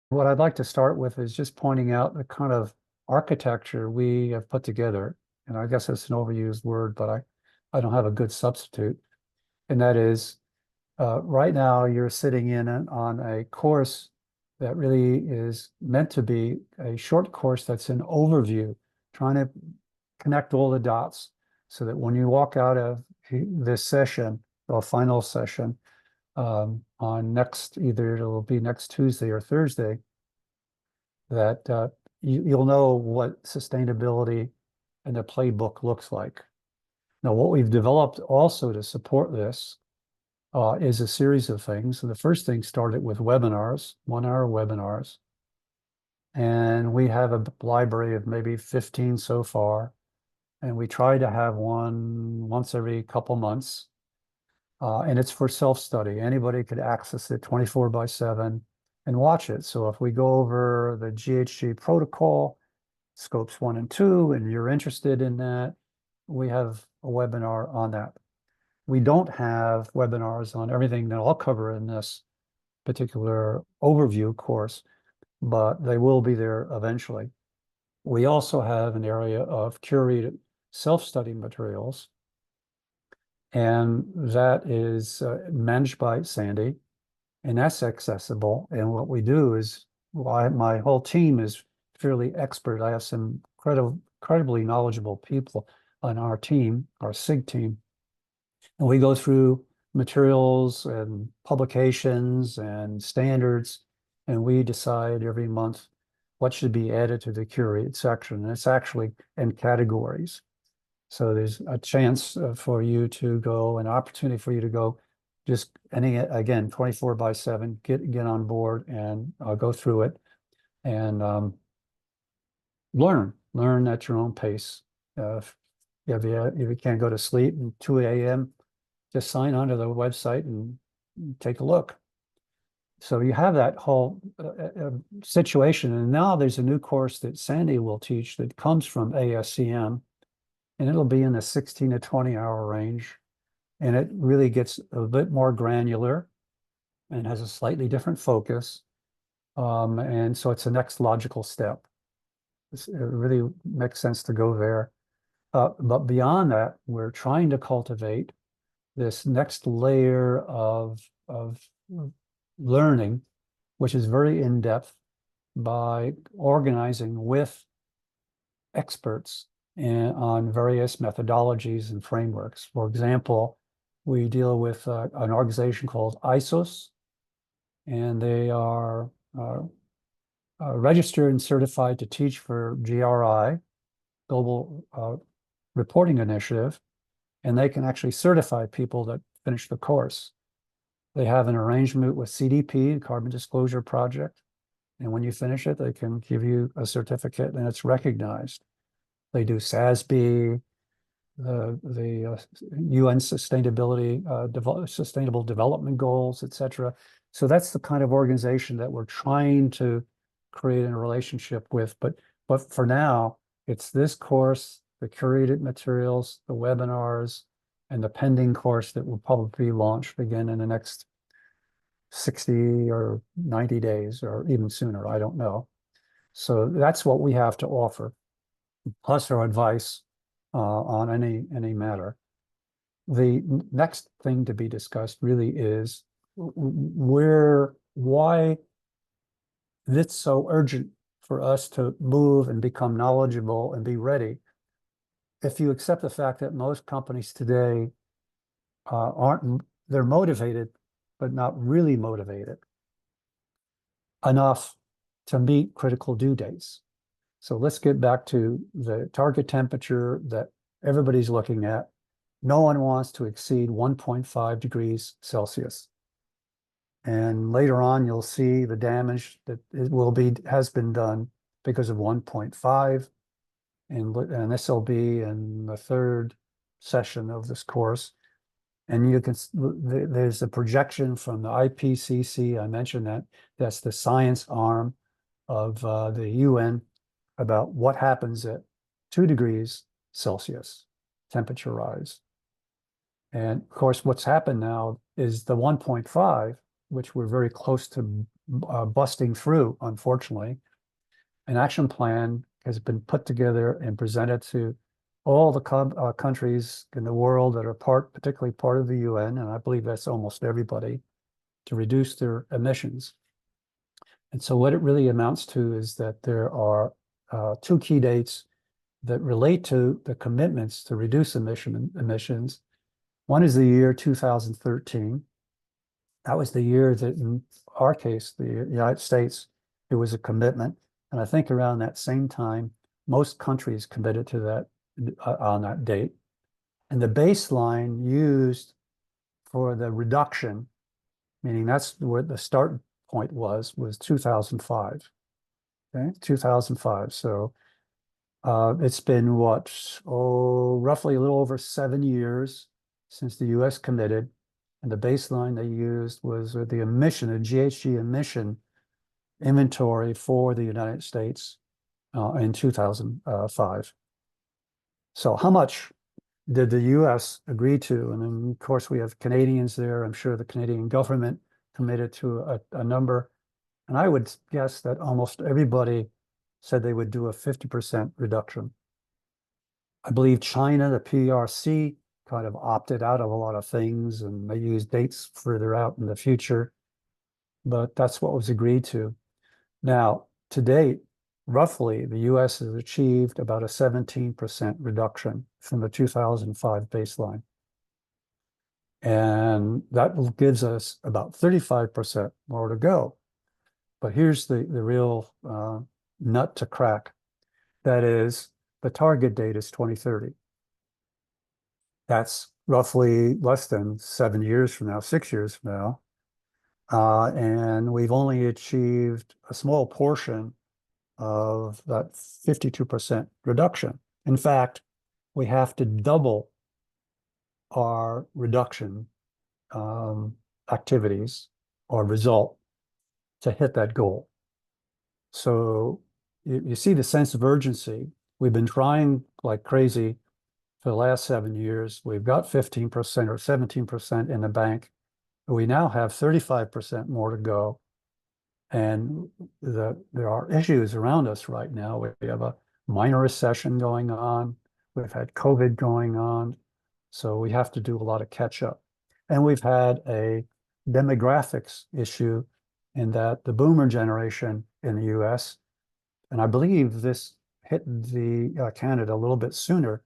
What I'd like to start with is just pointing out the kind of architecture we have put together. And I guess it's an overused word, but I don't have a good substitute. And that is, right now you're sitting in on a course that really is meant to be a short course that's an overview, trying to connect all the dots so that when you walk out of this session, or final session, on either it'll be next Tuesday or Thursday, that you'll know what sustainability and the playbook looks like. Now, what we've developed also to support this is a series of things. And the first thing started with webinars, 1 hour webinars. And we have a library of maybe 15 so far. And we try to have one once every couple months. And it's for self-study. Anybody could access it 24/7 and watch it. So if we go over the GHG protocol, scopes 1 and 2, and you're interested in that, we have a webinar on that. We don't have webinars on everything that I'll cover in this particular overview course, but they will be there eventually. We also have an area of curated self-study materials, and that is managed by Sandy, and that's accessible. And what we do is, my whole team is fairly expert. I have some incredibly knowledgeable people on our team, our SIG team, and we go through materials and publications and standards, and we decide every month what should be added to the curated section. And it's actually in categories. So there's a chance for you to go, an opportunity for you to go, just again, 24/7, get on board and go through it and learn at your own pace. If you can't go to sleep at 2 a.m., just sign onto the website and take a look. So you have that whole situation. And now there's a new course that Sandy will teach that comes from ASCM, and it'll be in the 16 to 20 hour range. And it really gets a bit more granular and has a slightly different focus. And so it's the next logical step. It really makes sense to go there. But beyond that, we're trying to cultivate this next layer of learning, which is very in-depth, by organizing with experts on various methodologies and frameworks. For example, we deal with an organization called ISOS, and they are registered and certified to teach for GRI, Global Reporting Initiative, and they can actually certify people that finish the course. They have an arrangement with CDP, Carbon Disclosure Project, and when you finish it, they can give you a certificate and it's recognized. They do SASB, the UN Sustainable Development Goals, etc. So that's the kind of organization that we're trying to create a relationship with. But for now, it's this course, the curated materials, the webinars, and the pending course that will probably be launched again in the next 60 or 90 days, or even sooner. I don't know. So that's what we have to offer, plus our advice on any matter. The next thing to be discussed really is why it's so urgent for us to move and become knowledgeable and be ready. If you accept the fact that most companies today they're motivated, but not really motivated enough to meet critical due dates. So let's get back to the target temperature that everybody's looking at. No one wants to exceed 1.5 degrees Celsius. And later on, you'll see the damage that has been done because of 1.5. And this will be in the third session of this course. And there's a projection from the IPCC. I mentioned that. That's the science arm of the UN, about what happens at 2 degrees Celsius temperature rise. And of course, what's happened now is the 1.5 which we're very close to busting through, unfortunately. An action plan has been put together and presented to all the countries in the world that are particularly part of the UN, and I believe that's almost everybody, to reduce their emissions. And so what it really amounts to is that there are two key dates that relate to the commitments to reduce emissions. One is the year 2013. That was the year that, in our case, the United States, it was a commitment. And I think around that same time, most countries committed to that on that date. And the baseline used for the reduction, meaning that's where the start point was 2005. Okay, 2005. So it's been roughly a little over 7 years since the US committed. And the baseline they used was the GHG emission inventory for the United States in 2005. So how much did the US agree to? And then, of course, we have Canadians there. I'm sure the Canadian government committed to a number. And I would guess that almost everybody said they would do a 50% reduction. I believe China, the PRC, kind of opted out of a lot of things, and they used dates further out in the future. But that's what was agreed to. Now, to date, roughly, the US has achieved about a 17% reduction from the 2005 baseline. And that gives us about 35% more to go. But here's the real nut to crack. That is, the target date is 2030. That's roughly less than 7 years from now, 6 years from now. And we've only achieved a small portion of that 52% reduction. In fact, we have to double our reduction activities or result to hit that goal. So you see the sense of urgency. We've been trying like crazy for the last 7 years. We've got 15% or 17% in the bank. We now have 35% more to go. And there are issues around us right now. We have a minor recession going on. We've had COVID going on. So we have to do a lot of catch up. And we've had a demographics issue in that the boomer generation in the US, and I believe this hit the Canada a little bit sooner,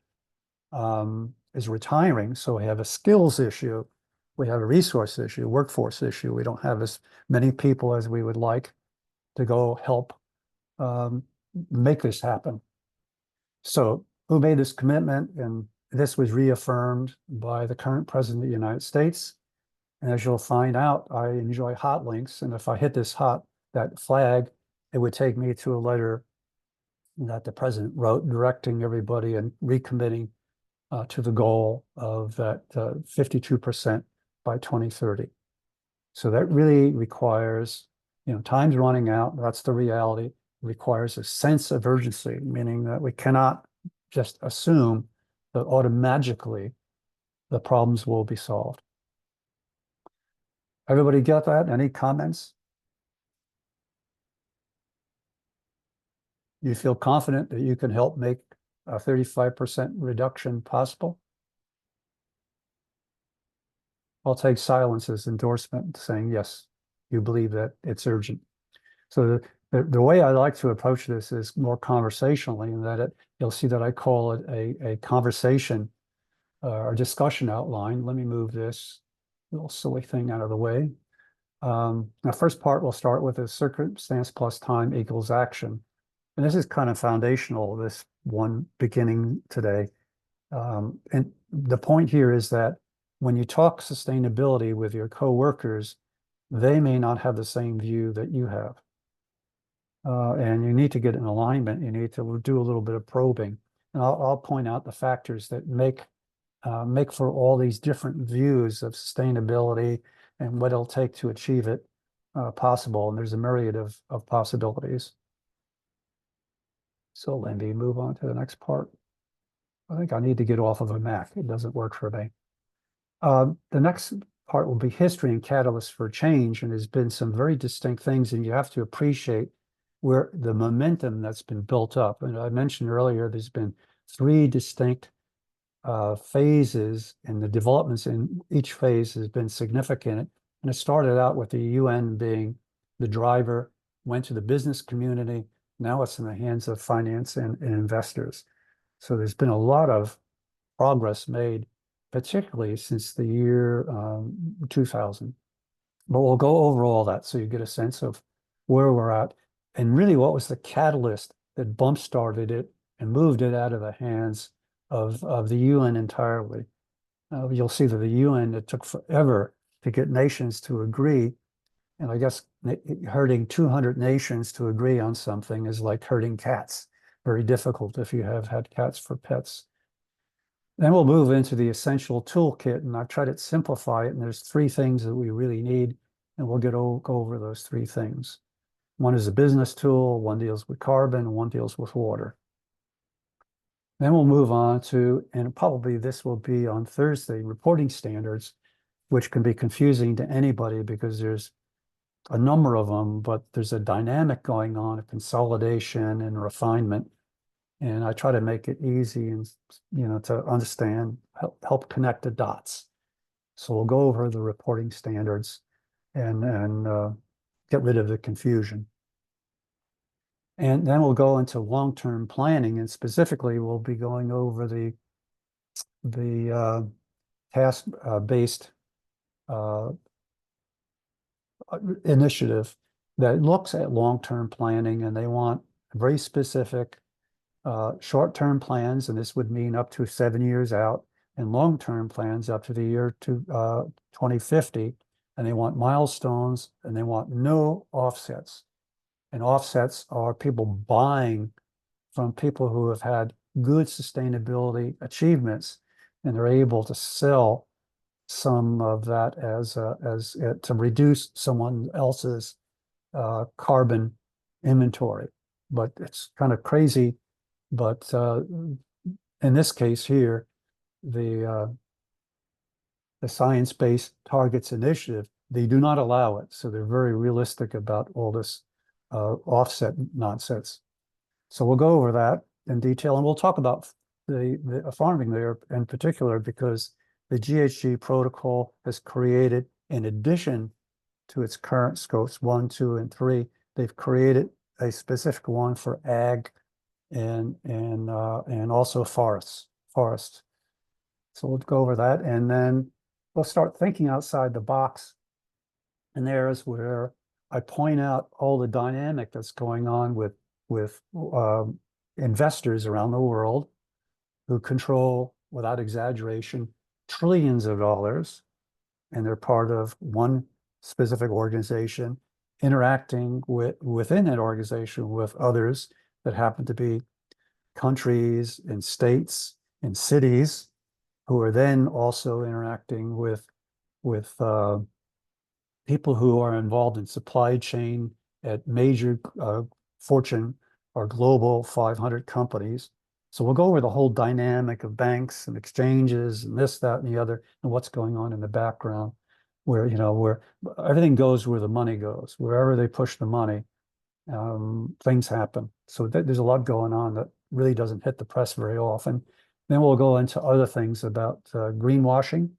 is retiring. So we have a skills issue. We have a resource issue, workforce issue. We don't have as many people as we would like to go help make this happen. So who made this commitment? And this was reaffirmed by the current president of the United States. And as you'll find out, I enjoy hot links. And if I hit that flag, it would take me to a letter that the president wrote directing everybody and recommitting to the goal of that 52% by 2030. So that really requires, time's running out. That's the reality. It requires a sense of urgency, meaning that we cannot just assume that automatically the problems will be solved. Everybody get that? Any comments? You feel confident that you can help make a 35% reduction possible? I'll take silence as endorsement, saying, yes, you believe that it's urgent. So the way I like to approach this is more conversationally, in that you'll see that I call it a conversation or discussion outline. Let me move this little silly thing out of the way. The first part we'll start with is circumstance plus time equals action. And this is kind of foundational, this one beginning today. And the point here is that when you talk sustainability with your coworkers, they may not have the same view that you have. And you need to get an alignment. You need to do a little bit of probing. And I'll point out the factors that make for all these different views of sustainability and what it'll take to achieve it possible. And there's a myriad of possibilities. So let me move on to the next part. I think I need to get off of a Mac. It doesn't work for me. The next part will be history and catalyst for change. And there's been some very distinct things, and you have to appreciate where the momentum that's been built up. And I mentioned earlier, there's been three distinct phases, and the developments in each phase has been significant. And it started out with the UN being the driver, went to the business community. Now it's in the hands of finance and investors. So there's been a lot of progress made, particularly since the year 2000. But we'll go over all that so you get a sense of where we're at and really what was the catalyst that bump started it and moved it out of the hands of the UN entirely. You'll see that the UN, it took forever to get nations to agree. And I guess herding 200 nations to agree on something is like herding cats. Very difficult if you have had cats for pets. Then we'll move into the essential toolkit, and I've tried to simplify it. And there's three things that we really need, and we'll go over those three things. One is a business tool, one deals with carbon, and one deals with water. Then we'll move on to, and probably this will be on Thursday, reporting standards, which can be confusing to anybody because there's a number of them, but there's a dynamic going on, a consolidation and refinement. And I try to make it easy and, to understand, help connect the dots. So we'll go over the reporting standards and get rid of the confusion. And then we'll go into long-term planning, and specifically we'll be going over the task-based initiative that looks at long-term planning, and they want very specific short-term plans, and this would mean up to 7 years out, and long-term plans up to the year 2050, and they want milestones, and they want no offsets. And offsets are people buying from people who have had good sustainability achievements, and they're able to sell some of that as to reduce someone else's carbon inventory. But it's kind of crazy. But in this case here, the Science-Based Targets Initiative, they do not allow it. So they're very realistic about all this offset nonsense. So we'll go over that in detail, and we'll talk about the farming there in particular, because the GHG protocol has created, in addition to its current scopes 1, 2, and 3, they've created a specific one for ag and also forest. So we'll go over that, and then we'll start thinking outside the box. And there's where I point out all the dynamic that's going on with investors around the world who control, without exaggeration, trillions of dollars, and they're part of one specific organization, interacting within that organization with others that happen to be countries and states and cities, who are then also interacting with people who are involved in supply chain at major Fortune or Global 500 companies. So we'll go over the whole dynamic of banks and exchanges and this, that, and the other, and what's going on in the background, where everything goes where the money goes. Wherever they push the money, things happen. So there's a lot going on that really doesn't hit the press very often. Then we'll go into other things about greenwashing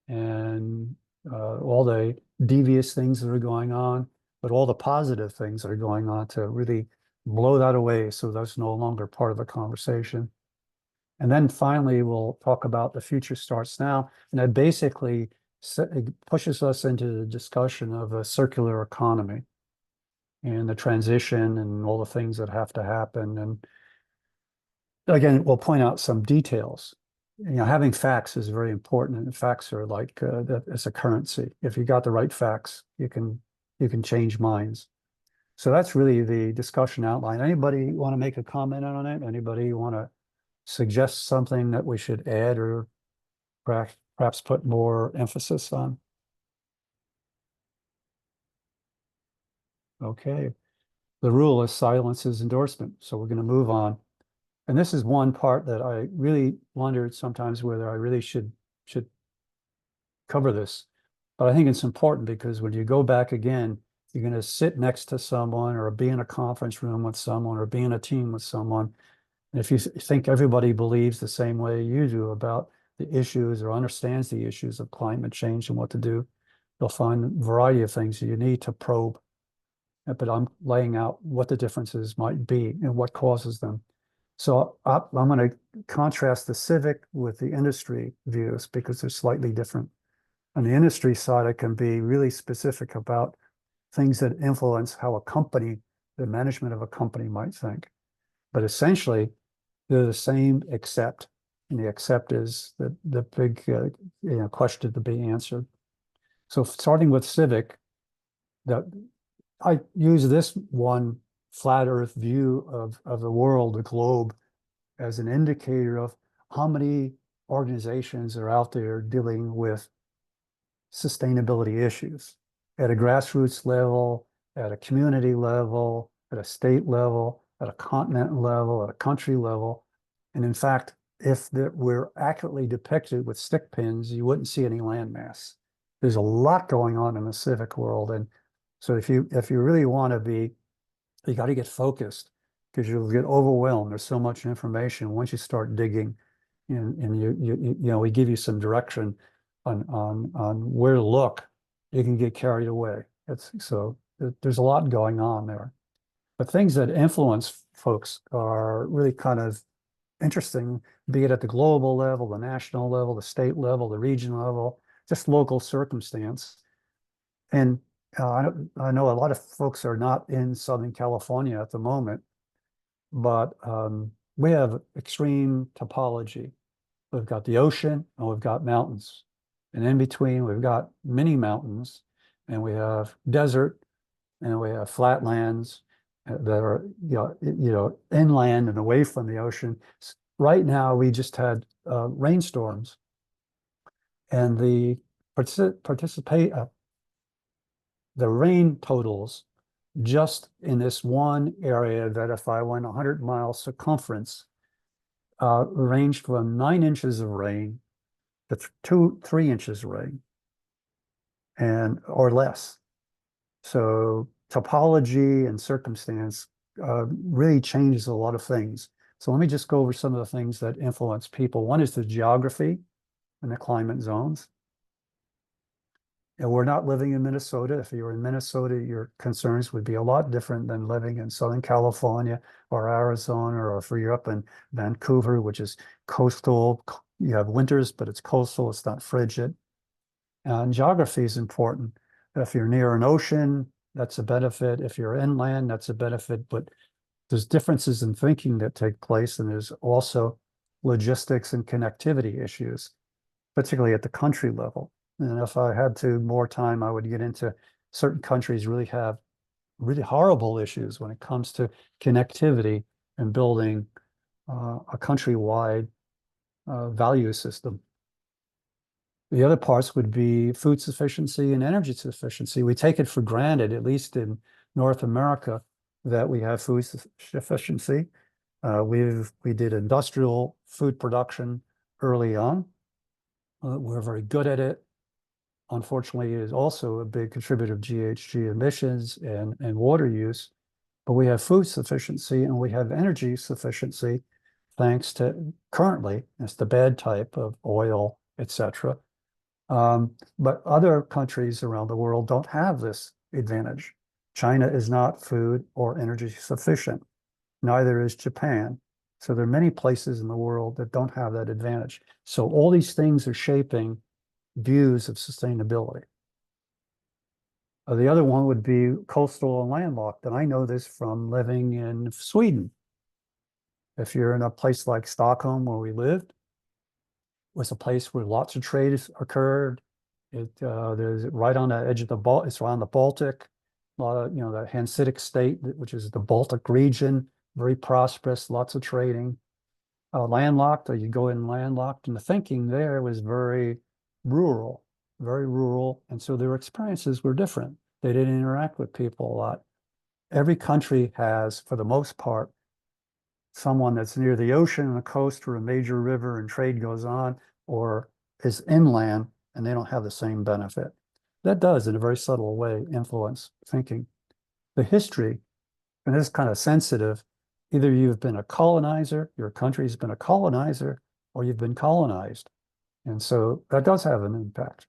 and all the devious things that are going on, but all the positive things that are going on to really blow that away, so that's no longer part of the conversation. And then finally, we'll talk about the future starts now, and that basically pushes us into the discussion of a circular economy and the transition and all the things that have to happen. And again, we'll point out some details. Having facts is very important, and facts are like it's a currency. If you got the right facts, you can change minds. So that's really the discussion outline. Anybody want to make a comment on it? Anybody want to suggest something that we should add or perhaps put more emphasis on? Okay. The rule is silence is endorsement. So we're going to move on. And this is one part that I really wondered sometimes whether I really should cover this. But I think it's important because when you go back again, you're going to sit next to someone or be in a conference room with someone or be in a team with someone. And if you think everybody believes the same way you do about the issues or understands the issues of climate change and what to do, you'll find a variety of things you need to probe. But I'm laying out what the differences might be and what causes them. So I'm going to contrast the civic with the industry views because they're slightly different. On the industry side, I can be really specific about things that influence how a company, the management of a company might think. But essentially, they're the same except, and the except is the big question to be answered. So starting with civic, that I use this one flat Earth view of the world, the globe, as an indicator of how many organizations are out there dealing with sustainability issues at a grassroots level, at a community level, at a state level, at a continent level, at a country level. And in fact, if we're accurately depicted with stick pins, you wouldn't see any landmass. There's a lot going on in the civic world. And so if you really want to be, you got to get focused because you'll get overwhelmed. There's so much information. Once you start digging and we give you some direction on where to look, you can get carried away. There's a lot going on there. But things that influence folks are really kind of interesting, be it at the global level, the national level, the state level, the regional level, just local circumstance. And I know a lot of folks are not in Southern California at the moment, but we have extreme topology. We've got the ocean and we've got mountains. And in between, we've got mini mountains and we have desert and we have flatlands that are inland and away from the ocean. Right now, we just had rainstorms, and the rain totals just in this one area that if I went 100-mile circumference ranged from 9 inches of rain to 3 inches of rain or less. So topology and circumstance really changes a lot of things. So let me just go over some of the things that influence people. One is the geography and the climate zones. And we're not living in Minnesota. If you're in Minnesota, your concerns would be a lot different than living in Southern California or Arizona, or if you're up in Vancouver, which is coastal. You have winters, but it's coastal, it's not frigid. And geography is important. If you're near an ocean, that's a benefit. If you're inland, that's a benefit. But there's differences in thinking that take place, and there's also logistics and connectivity issues, particularly at the country level. And if I had more time, I would get into certain countries really have really horrible issues when it comes to connectivity and building a countrywide value system. The other parts would be food sufficiency and energy sufficiency. We take it for granted, at least in North America, that we have food sufficiency. We did industrial food production early on. We're very good at it. Unfortunately, it is also a big contributor of GHG emissions and water use. But we have food sufficiency and we have energy sufficiency thanks to currently, it's the bad type of oil, etc. But other countries around the world don't have this advantage. China is not food or energy sufficient. Neither is Japan. So there are many places in the world that don't have that advantage. So all these things are shaping views of sustainability. The other one would be coastal and landlocked. And I know this from living in Sweden. If you're in a place like Stockholm, where we lived, was a place where lots of trade occurred. There's right on the edge of it's around the Baltic. A lot of, the Hanseatic state, which is the Baltic region, very prosperous, lots of trading. Landlocked, or you go in landlocked, and the thinking there was very rural. And so their experiences were different. They didn't interact with people a lot. Every country has, for the most part, someone that's near the ocean and the coast where a major river and trade goes on, or is inland and they don't have the same benefit. that does, in a very subtle way, influence thinking. The history, and this is kind of sensitive, either you've been a colonizer, your country's been a colonizer, or you've been colonized. And so that does have an impact.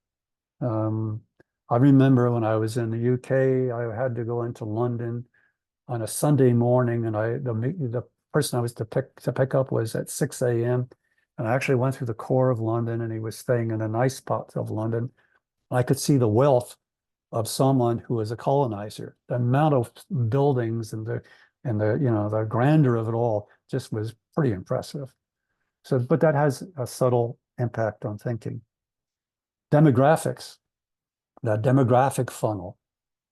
Um, I remember when I was in the UK, I had to go into London on a Sunday morning, and the person I was to pick up was at 6 a.m. And I actually went through the core of London, and he was staying in a nice part of London. I could see the wealth of someone who was a colonizer. The amount of buildings and the grandeur of it all just was pretty impressive. So, but that has a subtle impact on thinking. Demographics, that demographic funnel.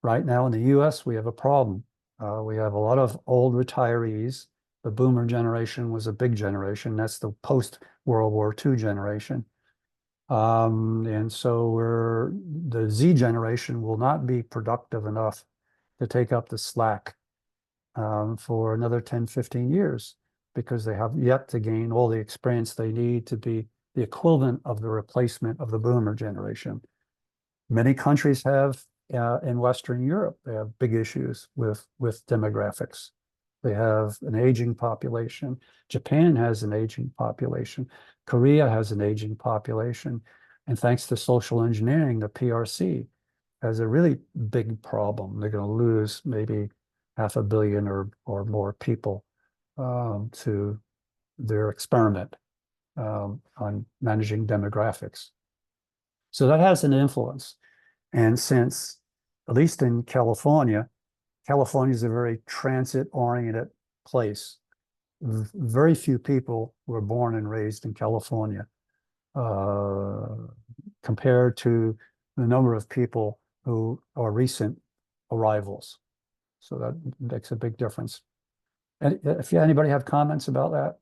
Right now in the US, we have a problem. We have a lot of old retirees. The boomer generation was a big generation. That's the post-World War II generation. And so the Z generation will not be productive enough to take up the slack for another 10, 15 years because they have yet to gain all the experience they need to be the equivalent of the replacement of the boomer generation. Many countries have in Western Europe, they have big issues with demographics. They have an aging population. Japan has an aging population. Korea has an aging population. And thanks to social engineering, the PRC has a really big problem. They're going to lose maybe 500 million or more people to their experiment on managing demographics. So that has an influence. And since, at least in California, California is a very transit-oriented place. Very few people were born and raised in California compared to the number of people who are recent arrivals. So that makes a big difference. And if anybody have comments about that,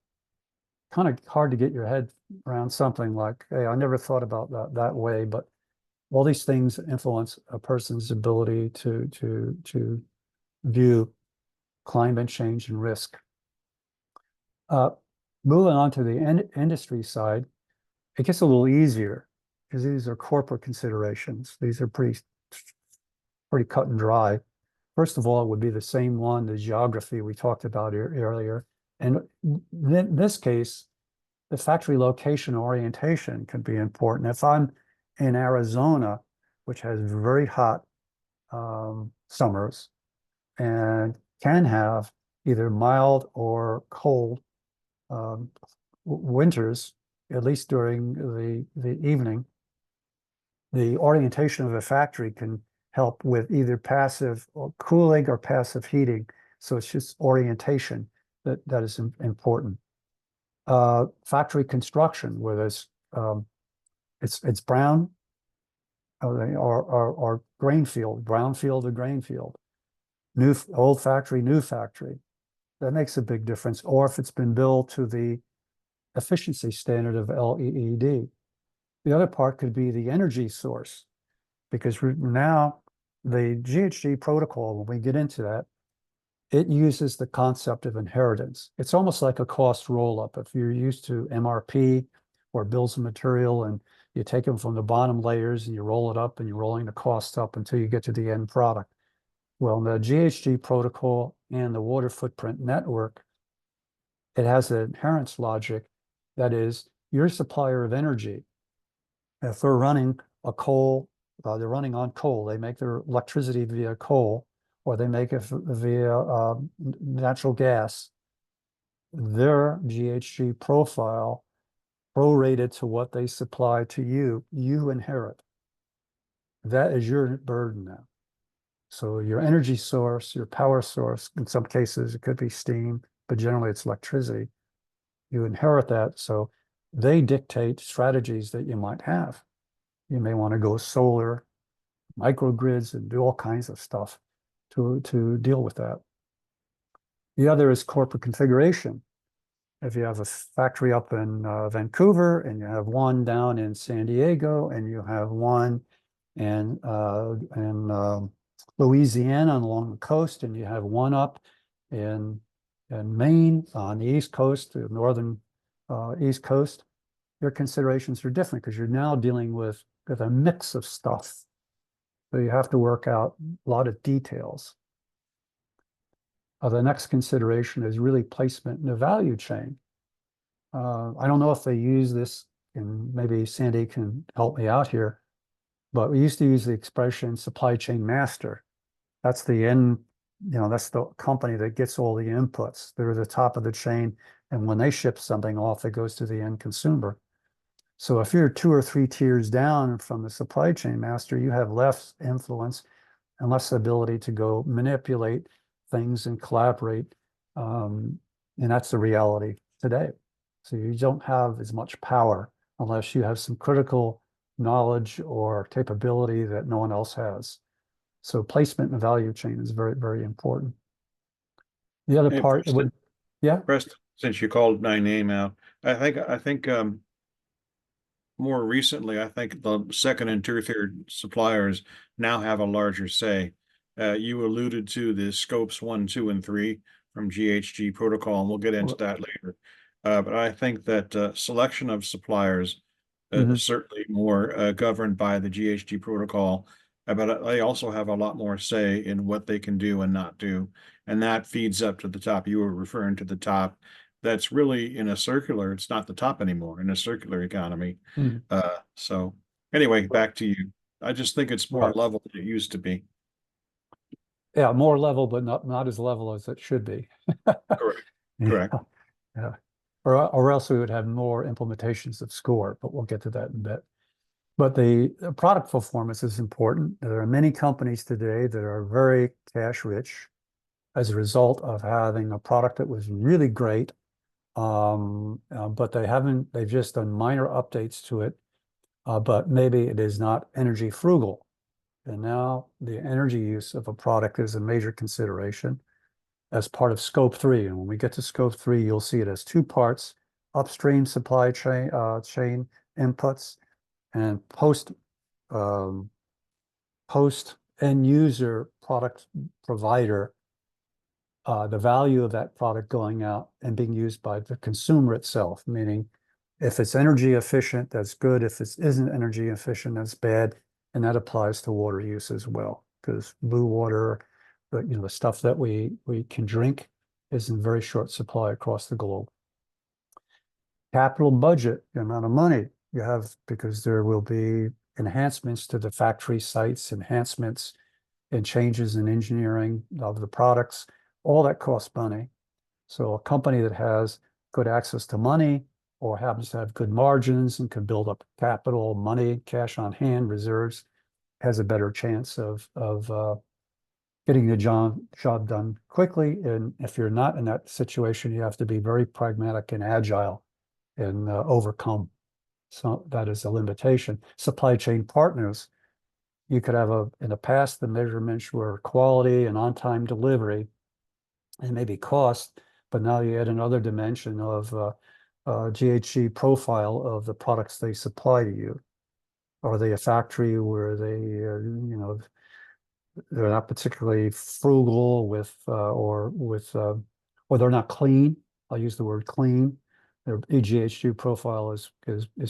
kind of hard to get your head around something like, hey, I never thought about that way, but all these things influence a person's ability to view climate change and risk. Moving on to the industry side, it gets a little easier because these are corporate considerations. These are pretty cut and dry. First of all, it would be the same one, the geography we talked about earlier. And in this case, the factory location orientation can be important. If I'm in Arizona, which has very hot summers and can have either mild or cold winters, at least during the evening, the orientation of a factory can help with either passive or cooling or passive heating. So it's just orientation that is important. Factory construction, where there's it's brown or grain field, brown field or grain field, old factory, new factory. That makes a big difference. Or if it's been built to the efficiency standard of LEED. The other part could be the energy source, because now the GHG protocol, when we get into that, it uses the concept of inheritance. It's almost like a cost roll-up. If you're used to MRP or bills of material, and you take them from the bottom layers and you roll it up and you're rolling the costs up until you get to the end product. Well, the GHG protocol and the water footprint network, it has an inheritance logic. That is, your supplier of energy, if they're running a coal, they're running on coal, they make their electricity via coal, or they make it via natural gas, their GHG profile prorated to what they supply to you, you inherit. That is your burden now. So your energy source, your power source, in some cases it could be steam, but generally it's electricity. You inherit that, so they dictate strategies that you might have. You may want to go solar, microgrids, and do all kinds of stuff to deal with that. The other is corporate configuration. If you have a factory up in Vancouver, and you have one down in San Diego, and you have one in Louisiana along the coast, and you have one up in Maine on the East Coast, the northern East Coast, your considerations are different because you're now dealing with a mix of stuff. So you have to work out a lot of details. The next consideration is really placement in the value chain. I don't know if they use this, and maybe Sandy can help me out here, but we used to use the expression supply chain master. That's the end, that's the company that gets all the inputs. They're the top of the chain. And when they ship something off, it goes to the end consumer. So if you're 2 or 3 tiers down from the supply chain master, you have less influence and less ability to go manipulate things and collaborate. And that's the reality today. So you don't have as much power unless you have some critical knowledge or capability that no one else has. So placement in the value chain is very, very important. The other Hey, part, Preston, yeah, Preston, since you called my name out, I think more recently, I think the second and tertiary suppliers now have a larger say. You alluded to the scopes 1, 2, and 3 from GHG protocol, and we'll get into that later. But I think that selection of suppliers mhm. is certainly more governed by the GHG protocol, but they also have a lot more say in what they can do and not do. And that feeds up to the top. You were referring to the top. That's really in a circular, it's not the top anymore in a circular economy. Mhm. So anyway, back to you. I just think it's more Right. level than it used to be. Yeah, more level, but not as level as it should be. Correct. Yeah, Correct. yeah. Or else we would have more implementations of SCORE, but we'll get to that in a bit. But the product performance is important. There are many companies today that are very cash rich as a result of having a product that was really great, but they've just done minor updates to it, but maybe it is not energy frugal. And now the energy use of a product is a major consideration as part of scope three. And when we get to scope three, you'll see it as two parts: upstream supply chain inputs and um, post end user product provider, the value of that product going out and being used by the consumer itself, meaning if it's energy efficient, that's good. If it isn't energy efficient, that's bad. And that applies to water use as well, because blue water, the stuff that we can drink is in very short supply across the globe. Capital budget, the amount of money you have, because there will be enhancements to the factory sites, enhancements and changes in engineering of the products, all that costs money. So a company that has good access to money or happens to have good margins and can build up capital, money, cash on hand, reserves, has a better chance of getting the job done quickly. And if you're not in that situation, you have to be very pragmatic and agile and overcome. So that is a limitation. Supply chain partners, you could have in the past, the measurements were quality and on-time delivery and maybe cost, but now you add another dimension of GHG profile of the products they supply to you. Are they a factory where they're not particularly frugal or they're not clean? I'll use the word clean. Their GHG profile is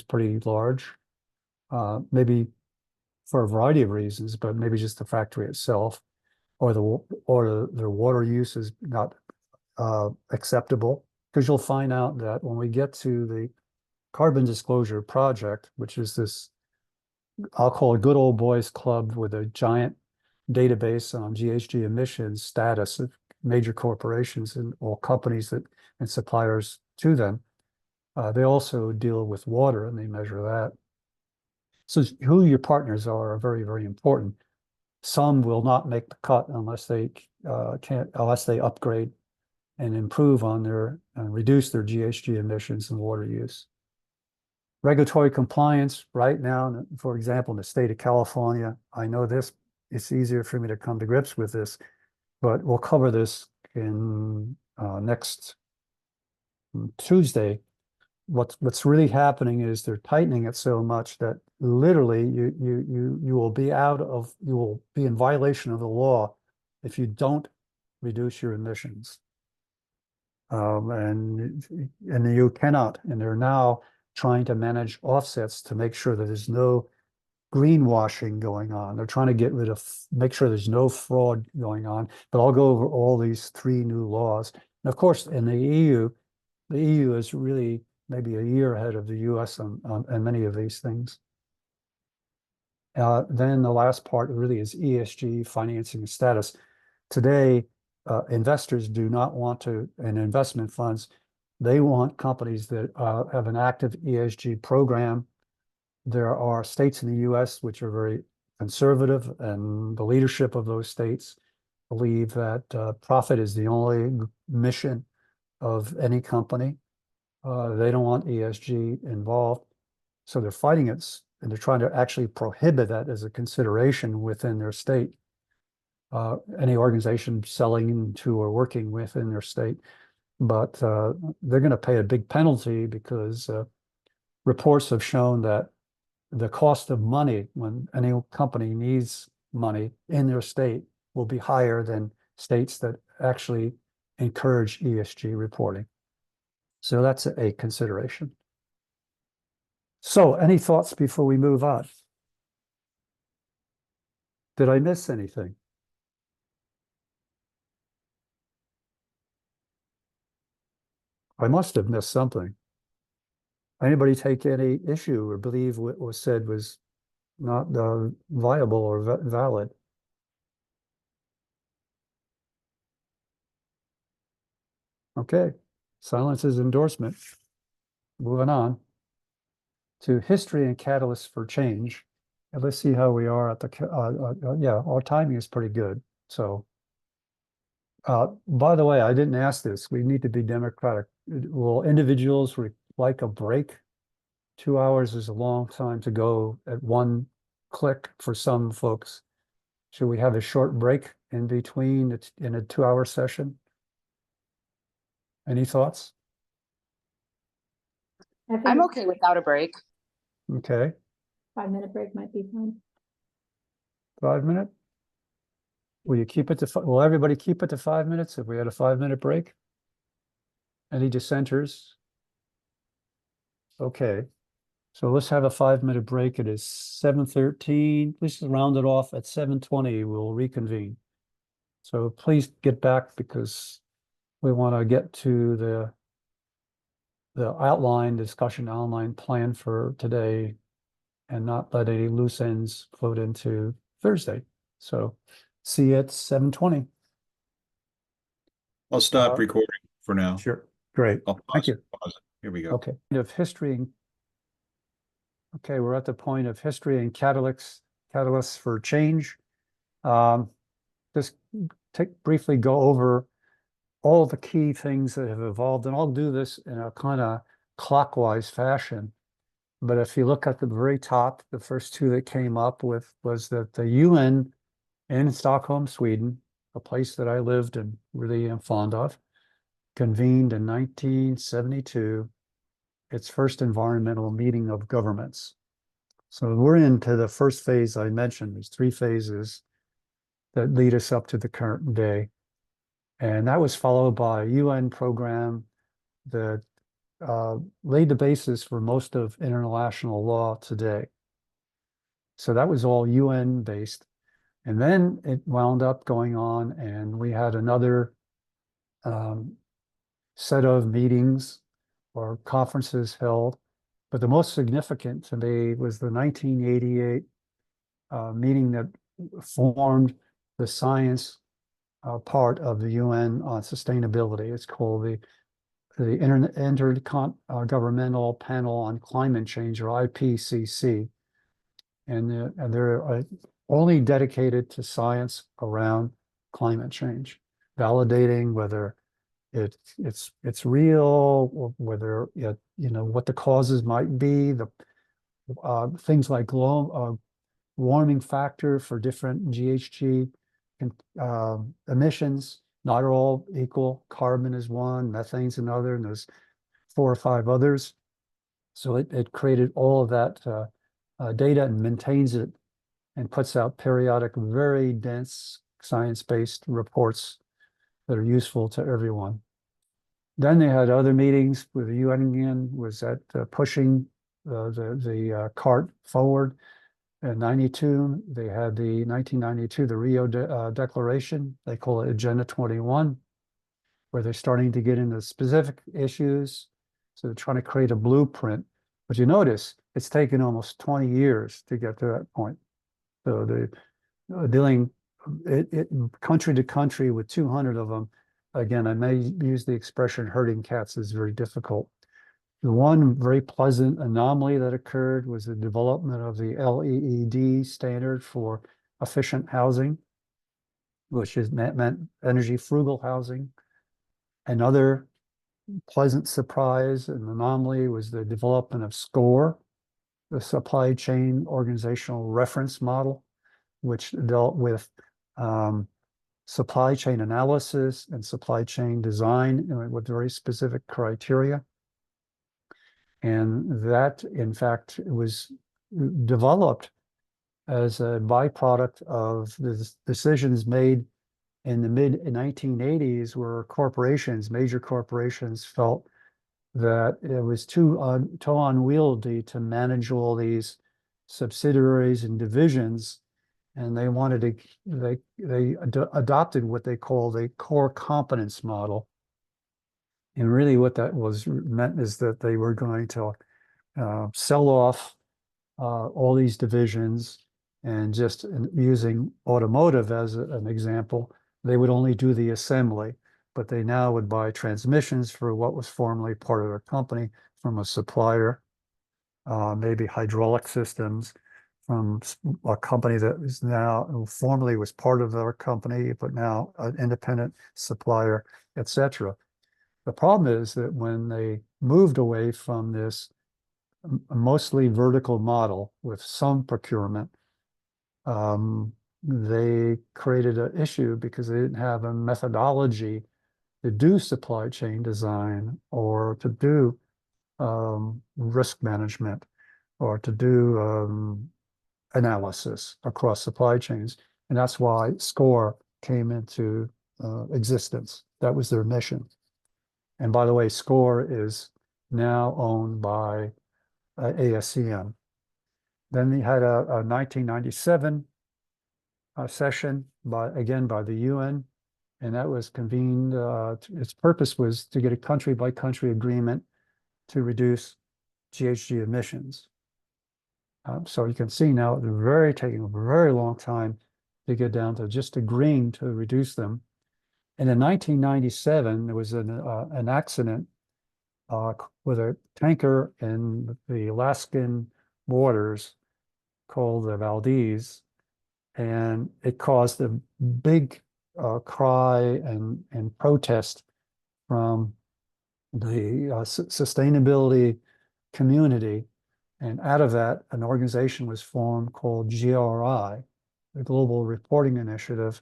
pretty large. Maybe for a variety of reasons, but maybe just the factory itself, or their water use is not acceptable. Because you'll find out that when we get to the Carbon Disclosure Project, which is this, I'll call it good old boys club with a giant database on GHG emissions status of major corporations and all companies and suppliers to them. They also deal with water and they measure that. So who your partners are very, very important. Some will not make the cut unless they upgrade and improve on and reduce their GHG emissions and water use. Regulatory compliance right now, for example, in the state of California, I know this, it's easier for me to come to grips with this, but we'll cover this in next Tuesday. What's really happening is they're tightening it so much that literally you will be in violation of the law if you don't reduce your emissions. And you cannot, and they're now trying to manage offsets to make sure that there's no greenwashing going on. They're trying to get rid of, make sure there's no fraud going on. But I'll go over all these three new laws. And of course, in the EU is really maybe a year ahead of the US on many of these things. Then the last part really is ESG financing status. Today, investors do not want to, and investment funds, they want companies that have an active ESG program. There are states in the US which are very conservative, and the leadership of those states believe that profit is the only mission of any company. They don't want ESG involved. So they're fighting it, and they're trying to actually prohibit that as a consideration within their state. Any organization selling to or working within their state. But they're going to pay a big penalty because reports have shown that the cost of money when any company needs money in their state will be higher than states that actually encourage ESG reporting. So that's a consideration. So any thoughts before we move on? Did I miss anything? I must have missed something. Anybody take any issue or believe what was said was not viable or valid? Okay, silence is endorsement. Moving on to history and catalysts for change. And let's see how we are at the, yeah, our timing is pretty good. So, by the way, I didn't ask this. We need to be democratic. Will individuals like a break? 2 hours is a long time to go at one click for some folks. Should we have a short break in between in a 2-hour session? Any thoughts? I'm okay without a break. Okay, 5-minute break might be fine. 5 minute? Will you keep it to, will everybody keep it to 5 minutes if we had a 5-minute break? Any dissenters? Okay, so let's have a 5-minute break. It is 7:13. Let's just round it off at 7:20. We'll reconvene. So please get back because we want to get to the outline discussion outline plan for today and not let any loose ends float into Thursday. So see you at 7:20. I'll stop recording for now. Sure. Great. I'll pause Thank you. it, pause it. Here we go. Okay. Of history. Okay, we're at the point of history and catalysts for change. Just briefly go over all the key things that have evolved, and I'll do this in a kind of clockwise fashion. But if you look at the very top, the first two that came up with was that the UN in Stockholm, Sweden, a place that I lived and really am fond of, convened in 1972 its first environmental meeting of governments. So we're into the first phase I mentioned. There's 3 phases that lead us up to the current day. And that was followed by a UN program that laid the basis for most of international law today. So that was all UN based. And then it wound up going on, and we had another set of meetings or conferences held. But the most significant to me was the 1988 meeting that formed the science part of the UN on sustainability. It's called the Intergovernmental Panel on Climate Change, or IPCC. And they're only dedicated to science around climate change, validating whether it's real, or whether what the causes might be, the things like warming factor for different GHG emissions. Not all equal. Carbon is one, methane's another, and there's 4 or 5 others. So it created all of that data and maintains it and puts out periodic, very dense science-based reports that are useful to everyone. Then they had other meetings where the UN was at pushing the cart forward. In 92, they had the 1992, the Rio Declaration. They call it Agenda 21, where they're starting to get into specific issues. So they're trying to create a blueprint. But you notice it's taken almost 20 years to get to that point. So they're dealing country to country with 200 of them. Again, I may use the expression herding cats is very difficult. The one very pleasant anomaly that occurred was the development of the LEED standard for efficient housing, which is meant energy frugal housing. Another pleasant surprise and anomaly was the development of SCORE, the supply chain organizational reference model, which dealt with supply chain analysis and supply chain design with very specific criteria. And that, in fact, was developed as a byproduct of the decisions made in the mid 1980s, where corporations, major corporations, felt that it was too unwieldy to manage all these subsidiaries and divisions, and they wanted to they adopted what they called a core competence model. And really what that was meant is that they were going to sell off all these divisions, and just using automotive as an example, they would only do the assembly, but they now would buy transmissions for what was formerly part of their company from a supplier, maybe hydraulic systems from a company that is now, who formerly was part of their company, but now an independent supplier, etc. The problem is that when they moved away from this mostly vertical model with some procurement, they created an issue because they didn't have a methodology to do supply chain design, or to do risk management, or to do analysis across supply chains. And that's why SCORE came into existence. That was their mission. And by the way, SCORE is now owned by ASCM. Then they had a 1997 session by the UN, and that was convened. Its purpose was to get a country by country agreement to reduce GHG emissions. So you can see now they're taking a very long time to get down to just agreeing to reduce them. And in 1997, there was an accident with a tanker in the Alaskan waters called the Valdez, and it caused a big cry and protest from the sustainability community. And out of that, an organization was formed called GRI, the Global Reporting Initiative.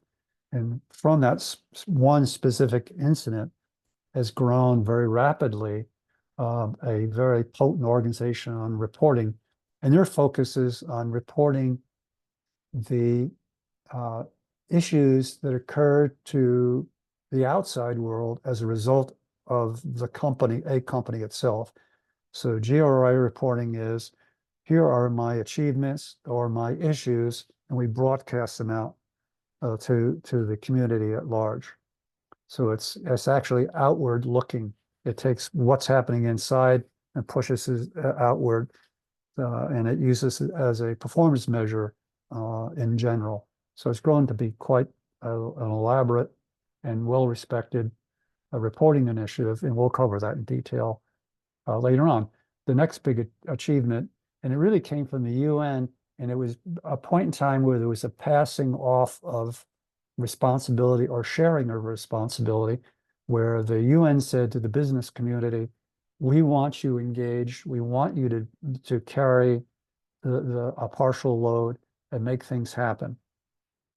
And from that one specific incident has grown very rapidly a very potent organization on reporting. And their focus is on reporting the issues that occurred to the outside world as a result of a company itself. So GRI reporting is, here are my achievements or my issues, and we broadcast them out to the community at large. So it's actually outward looking. It takes what's happening inside and pushes it outward, and it uses it as a performance measure in general. So it's grown to be quite an elaborate and well-respected reporting initiative, and we'll cover that in detail later on. The next big achievement, and it really came from the UN, and it was a point in time where there was a passing off of responsibility or sharing of responsibility, where the UN said to the business community, we want you engaged, we want you to carry a partial load and make things happen,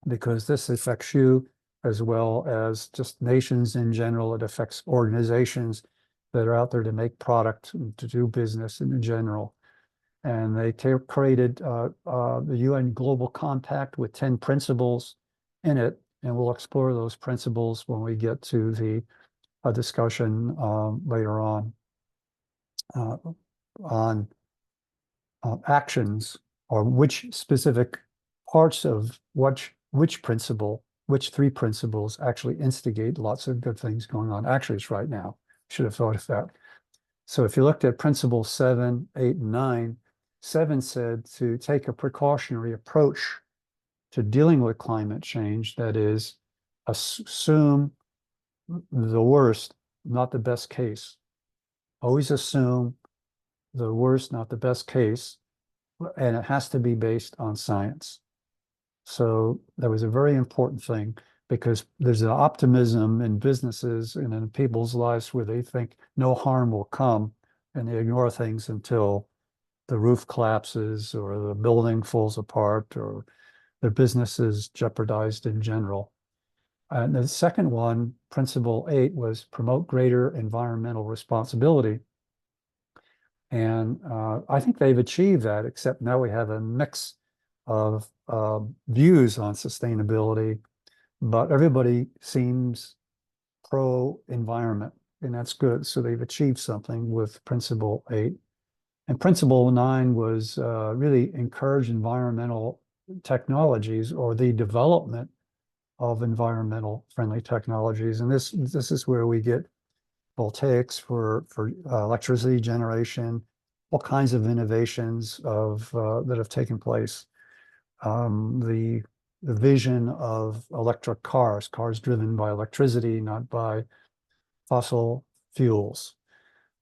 because this affects you as well as just nations in general. It affects organizations that are out there to make product, to do business in general. And they created the UN Global Compact with 10 principles in it, and we'll explore those principles when we get to the discussion later on actions or which specific parts of which principle, which three principles actually instigate lots of good things going on. Actually, it's right now. Should have thought of that. So if you looked at principles 7, 8, and 9, 7 said to take a precautionary approach to dealing with climate change, that is, assume the worst, not the best case. Always assume the worst, not the best case, and it has to be based on science. So that was a very important thing because there's an optimism in businesses and in people's lives where they think no harm will come and they ignore things until the roof collapses or the building falls apart or their business is jeopardized in general. And the second one, principle 8, was promote greater environmental responsibility. And I think they've achieved that, except now we have a mix of views on sustainability, but everybody seems pro-environment, and that's good. So they've achieved something with principle 8. And principle 9 was really encourage environmental technologies or the development of environmental friendly technologies. And this is where we get voltaics for electricity generation, all kinds of innovations of that have taken place. The vision of electric cars driven by electricity, not by fossil fuels.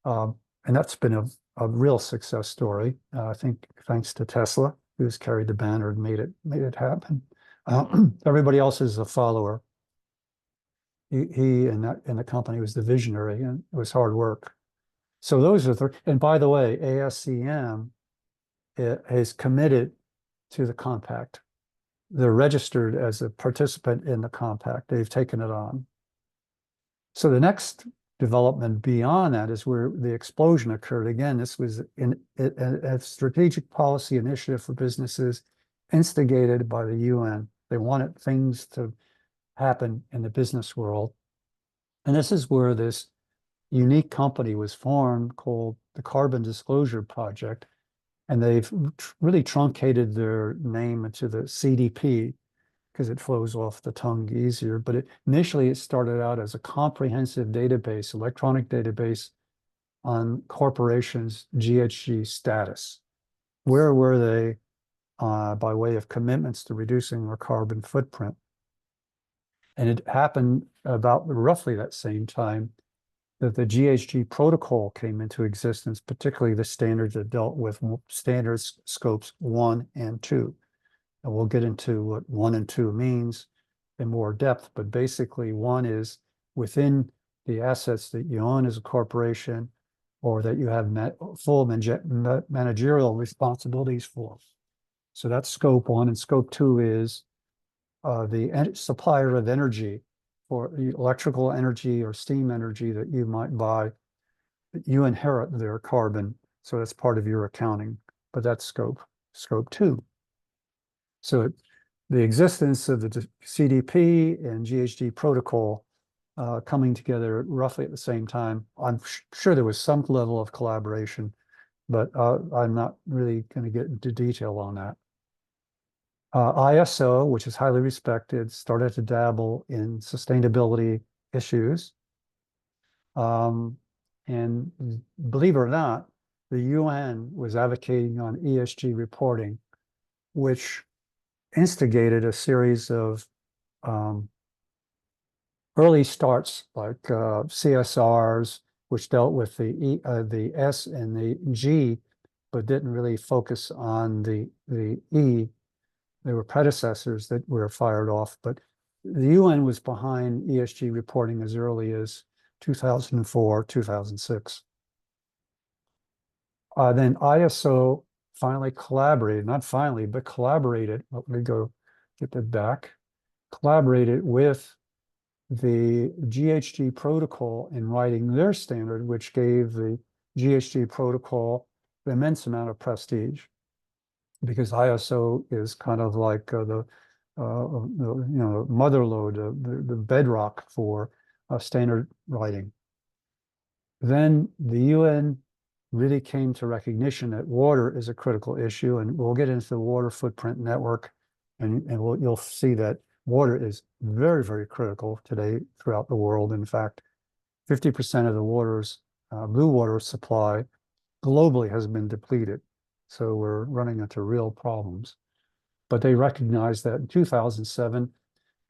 And that's been a real success story. I think thanks to Tesla, who's carried the banner and made it happen. Everybody else is a follower. He and the company was the visionary, and it was hard work. So those are three. And by the way, ASCM is committed to the compact. They're registered as a participant in the compact. They've taken it on. So the next development beyond that is where the explosion occurred. Again, this was a strategic policy initiative for businesses instigated by the UN. They wanted things to happen in the business world. And this is where this unique company was formed called the Carbon Disclosure Project. And they've really truncated their name into the CDP because it flows off the tongue easier. But initially it started out as a comprehensive database, electronic database on corporations' GHG status. Where were they by way of commitments to reducing their carbon footprint? And it happened about roughly that same time that the GHG protocol came into existence, particularly the standards that dealt with standards scopes 1 and 2. And we'll get into what 1 and 2 means in more depth, but basically 1 is within the assets that you own as a corporation or that you have full managerial responsibilities for. So that's scope 1, and scope 2 is the supplier of energy for electrical energy or steam energy that you might buy. You inherit their carbon, so that's part of your accounting, but that's scope 2. So the existence of the CDP and GHG protocol coming together roughly at the same time. I'm sure there was some level of collaboration, but I'm not really going to get into detail on that. ISO, which is highly respected, started to dabble in sustainability issues. And believe it or not, the UN was advocating on ESG reporting, which instigated a series of early starts like CSRs, which dealt with the S and the G, but didn't really focus on the E. There were predecessors that were fired off, but the UN was behind ESG reporting as early as 2004, 2006. Then ISO finally collaborated, not finally, but collaborated. Let me go get that back. Collaborated with the GHG protocol in writing their standard, which gave the GHG protocol an immense amount of prestige, because ISO is kind of like the mother lode, the bedrock for standard writing. Then the UN really came to recognition that water is a critical issue, and we'll get into the water footprint network, and you'll see that water is very, very critical today throughout the world. In fact, 50% of the blue water supply globally has been depleted. So we're running into real problems. But they recognized that in 2007,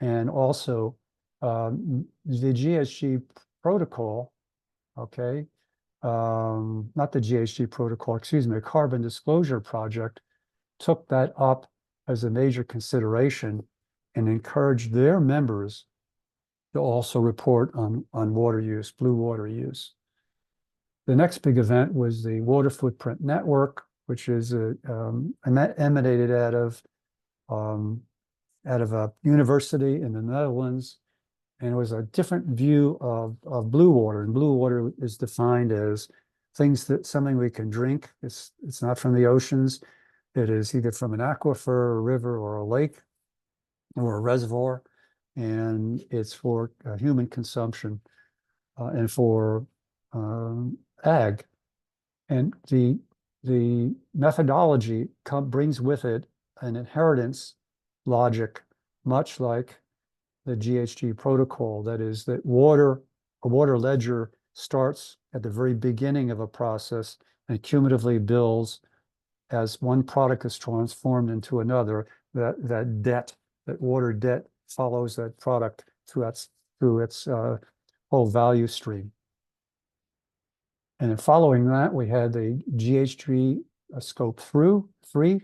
and also the GHG protocol, okay, not the GHG protocol, excuse me, the Carbon Disclosure Project took that up as a major consideration and encouraged their members to also report on water use, blue water use. The next big event was the Water Footprint Network, which is emanated out of a university in the Netherlands, and it was a different view of blue water. And blue water is defined as something we can drink. It's not from the oceans. It is either from an aquifer, a river, or a lake, or a reservoir, and it's for human consumption and for ag. And the methodology brings with it an inheritance logic, much like the GHG protocol. That is, that a water ledger starts at the very beginning of a process and cumulatively builds as one product is transformed into another. That water debt follows that product through its whole value stream. And then following that, we had the GHG scope 3,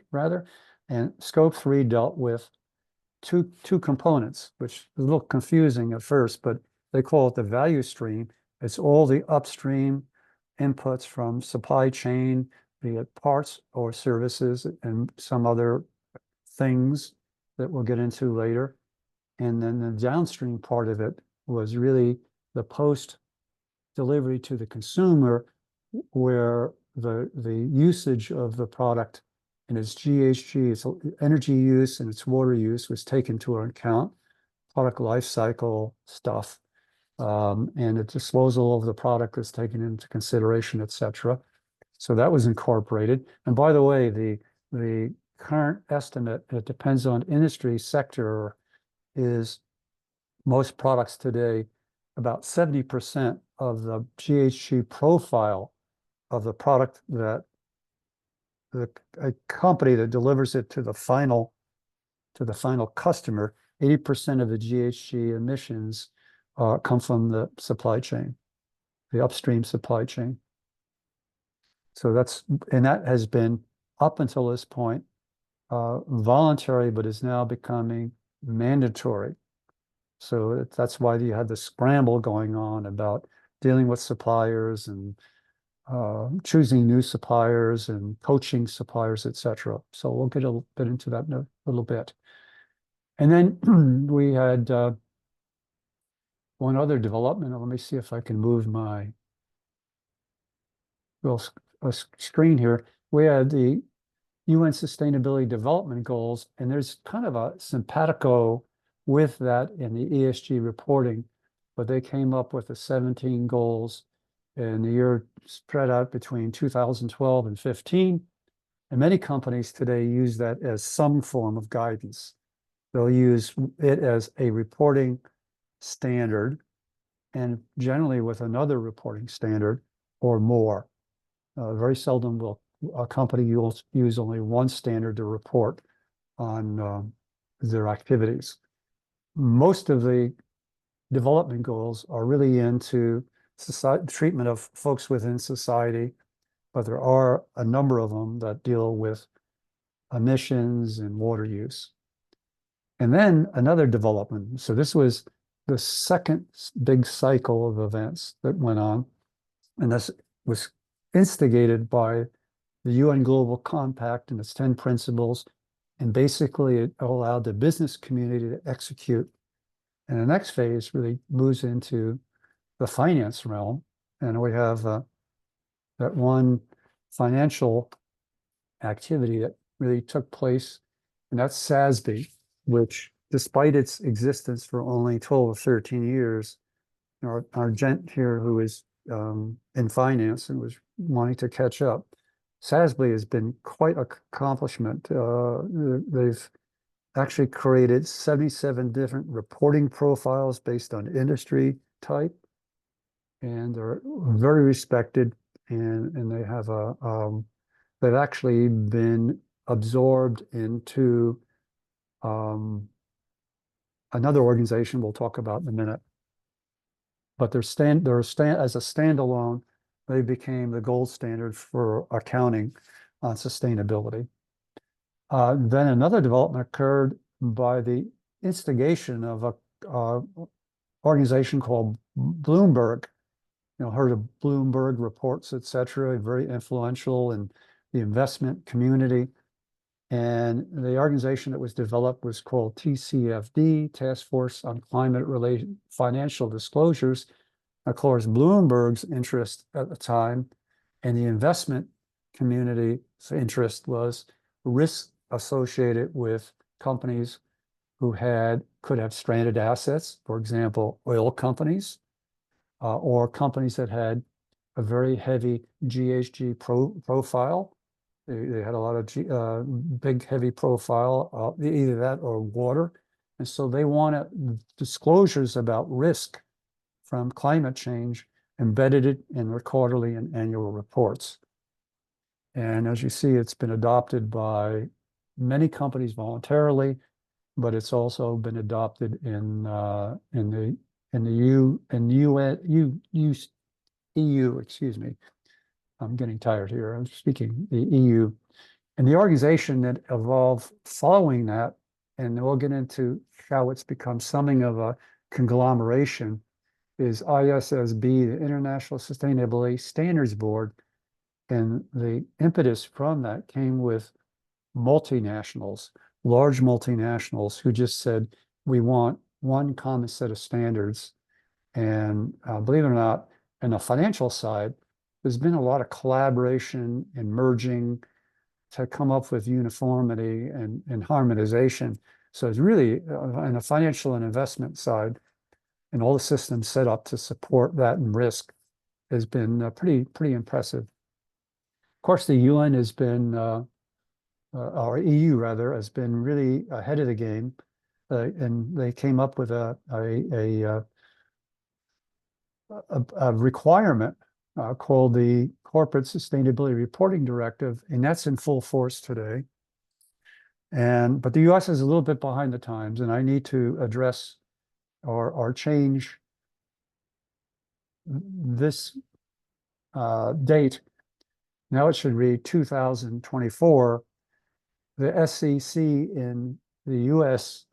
and scope 3 dealt with two components, which is a little confusing at first, but they call it the value stream. It's all the upstream inputs from supply chain, be it parts or services and some other things that we'll get into later. And then the downstream part of it was really the post delivery to the consumer, where the usage of the product and its GHG, its energy use and its water use was taken into account, product life cycle stuff, and the disposal of the product is taken into consideration, etc. So that was incorporated. And by the way, the current estimate, it depends on industry sector, is most products today, about 70% of the GHG profile of the product that a company that delivers it to the final customer, 80% of the GHG emissions come from the supply chain, the upstream supply chain. So that has been up until this point voluntary, but is now becoming mandatory. So that's why you had the scramble going on about dealing with suppliers and choosing new suppliers and coaching suppliers, etc. So we'll get a bit into that in a little bit. And then we had one other development. Let me see if I can move my little screen here. We had the UN Sustainability Development Goals, and there's kind of a simpatico with that in the ESG reporting, but they came up with the 17 goals in the year spread out between 2012 and 15. And many companies today use that as some form of guidance. They'll use it as a reporting standard, and generally with another reporting standard or more. Very seldom will a company use only one standard to report on their activities. Most of the development goals are really into treatment of folks within society, but there are a number of them that deal with emissions and water use. And then another development. So this was the second big cycle of events that went on, and this was instigated by the UN Global Compact and its 10 principles, and basically it allowed the business community to execute. And the next phase really moves into the finance realm, and we have that one financial activity that really took place, and that's SASB, which, despite its existence for only 12 or 13 years, our gent here who is in finance and was wanting to catch up. SASB has been quite an accomplishment. They've actually created 77 different reporting profiles based on industry type. And they're very respected, and they have they've actually been absorbed into another organization we'll talk about in a minute. But as a standalone, they became the gold standard for accounting on sustainability. Then another development occurred by the instigation of a organization called Bloomberg. Heard of Bloomberg reports, etc., very influential in the investment community. And the organization that was developed was called TCFD, Task Force on Climate-Related Financial Disclosures. Of course, Bloomberg's interest at the time and the investment community's interest was risk associated with companies who could have stranded assets, for example, oil companies, or companies that had a very heavy GHG profile. They had a lot of big, heavy profile, either that or water. And so they wanted disclosures about risk from climate change embedded in their quarterly and annual reports. And as you see, it's been adopted by many companies voluntarily, but it's also been adopted in the EU, excuse me. I'm getting tired here. I'm speaking the EU. And the organization that evolved following that, and we'll get into how it's become something of a conglomeration, is ISSB, the International Sustainability Standards Board. And the impetus from that came with multinationals, large multinationals who just said, we want one common set of standards. And believe it or not, in the financial side, there's been a lot of collaboration and merging to come up with uniformity and harmonization. So it's really, on the financial and investment side, and all the systems set up to support that and risk has been pretty impressive. Of course, the UN has been, or EU rather, has been really ahead of the game, and they came up with a requirement called the Corporate Sustainability Reporting Directive, and that's in full force today. But the US is a little bit behind the times, and I need to address or change this date. Now it should read 2024. The SEC in the US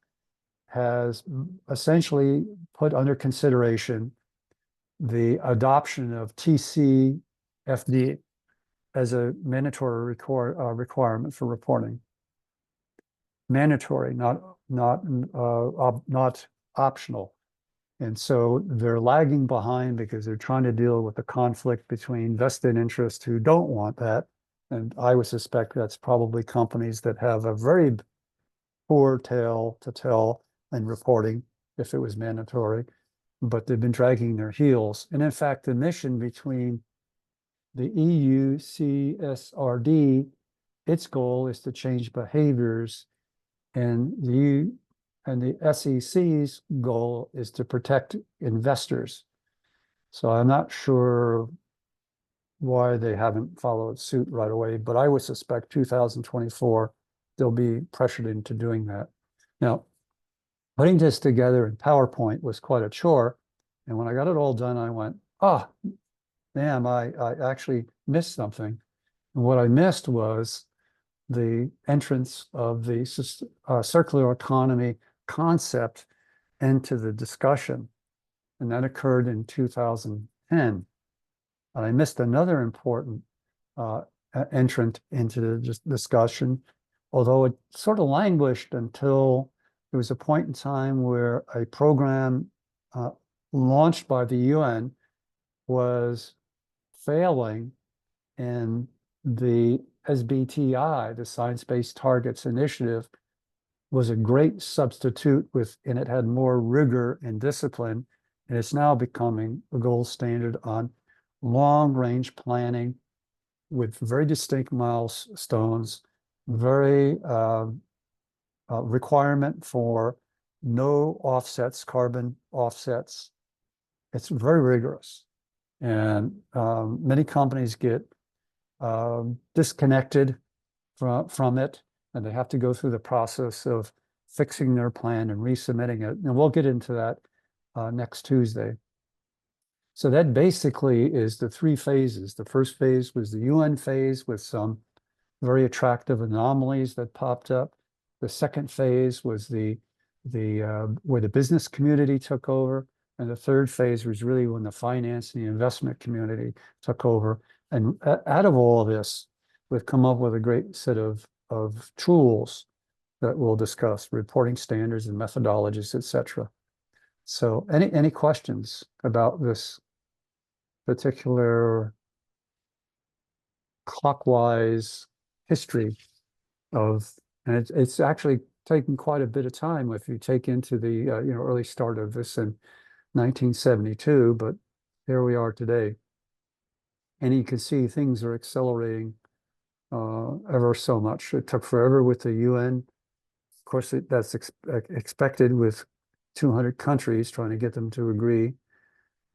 has essentially put under consideration the adoption of TCFD as a mandatory requirement for reporting. Mandatory, not optional. And so they're lagging behind because they're trying to deal with the conflict between vested interests who don't want that. And I would suspect that's probably companies that have a very poor tale to tell in reporting if it was mandatory, but they've been dragging their heels. And in fact, the mission between the EU CSRD, its goal is to change behaviors, and the SEC's goal is to protect investors. So I'm not sure why they haven't followed suit right away, but I would suspect 2024, they'll be pressured into doing that. Now, putting this together in PowerPoint was quite a chore. And when I got it all done, I went, damn, I actually missed something. And what I missed was the entrance of the circular economy concept into the discussion. And that occurred in 2010. And I missed another important entrant into the discussion, although it sort of languished until there was a point in time where a program launched by the UN was failing, and the SBTI, the Science-Based Targets Initiative, was a great substitute and it had more rigor and discipline, and it's now becoming a gold standard on long-range planning with very distinct milestones, very requirement for no offsets, carbon offsets. It's very rigorous. And many companies get disconnected from it, and they have to go through the process of fixing their plan and resubmitting it. And we'll get into that next Tuesday. So that basically is the three phases. The first phase was the UN phase with some very attractive anomalies that popped up. The second phase was the where the business community took over. And the third phase was really when the finance and the investment community took over. And out of all of this, we've come up with a great set of tools that we'll discuss, reporting standards and methodologies, et cetera. So any questions about this particular clockwise history of, and it's actually taken quite a bit of time if you take into the early start of this in 1972, but here we are today. And you can see things are accelerating ever so much. It took forever with the UN. Of course, that's expected with 200 countries trying to get them to agree.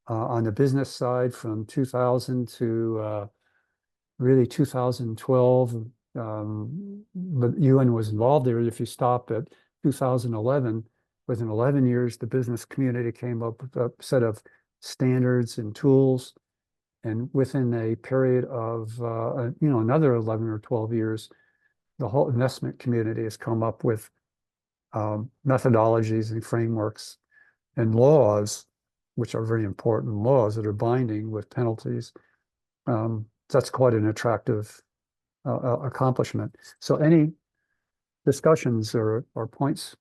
On the business side, from 2000 to really 2012, the UN was involved there. If you stop at 2011, within 11 years, the business community came up with a set of standards and tools. And within a period of, another 11 or 12 years, the whole investment community has come up with methodologies and frameworks and laws, which are very important laws that are binding with penalties. That's quite an attractive accomplishment. So any discussions or points?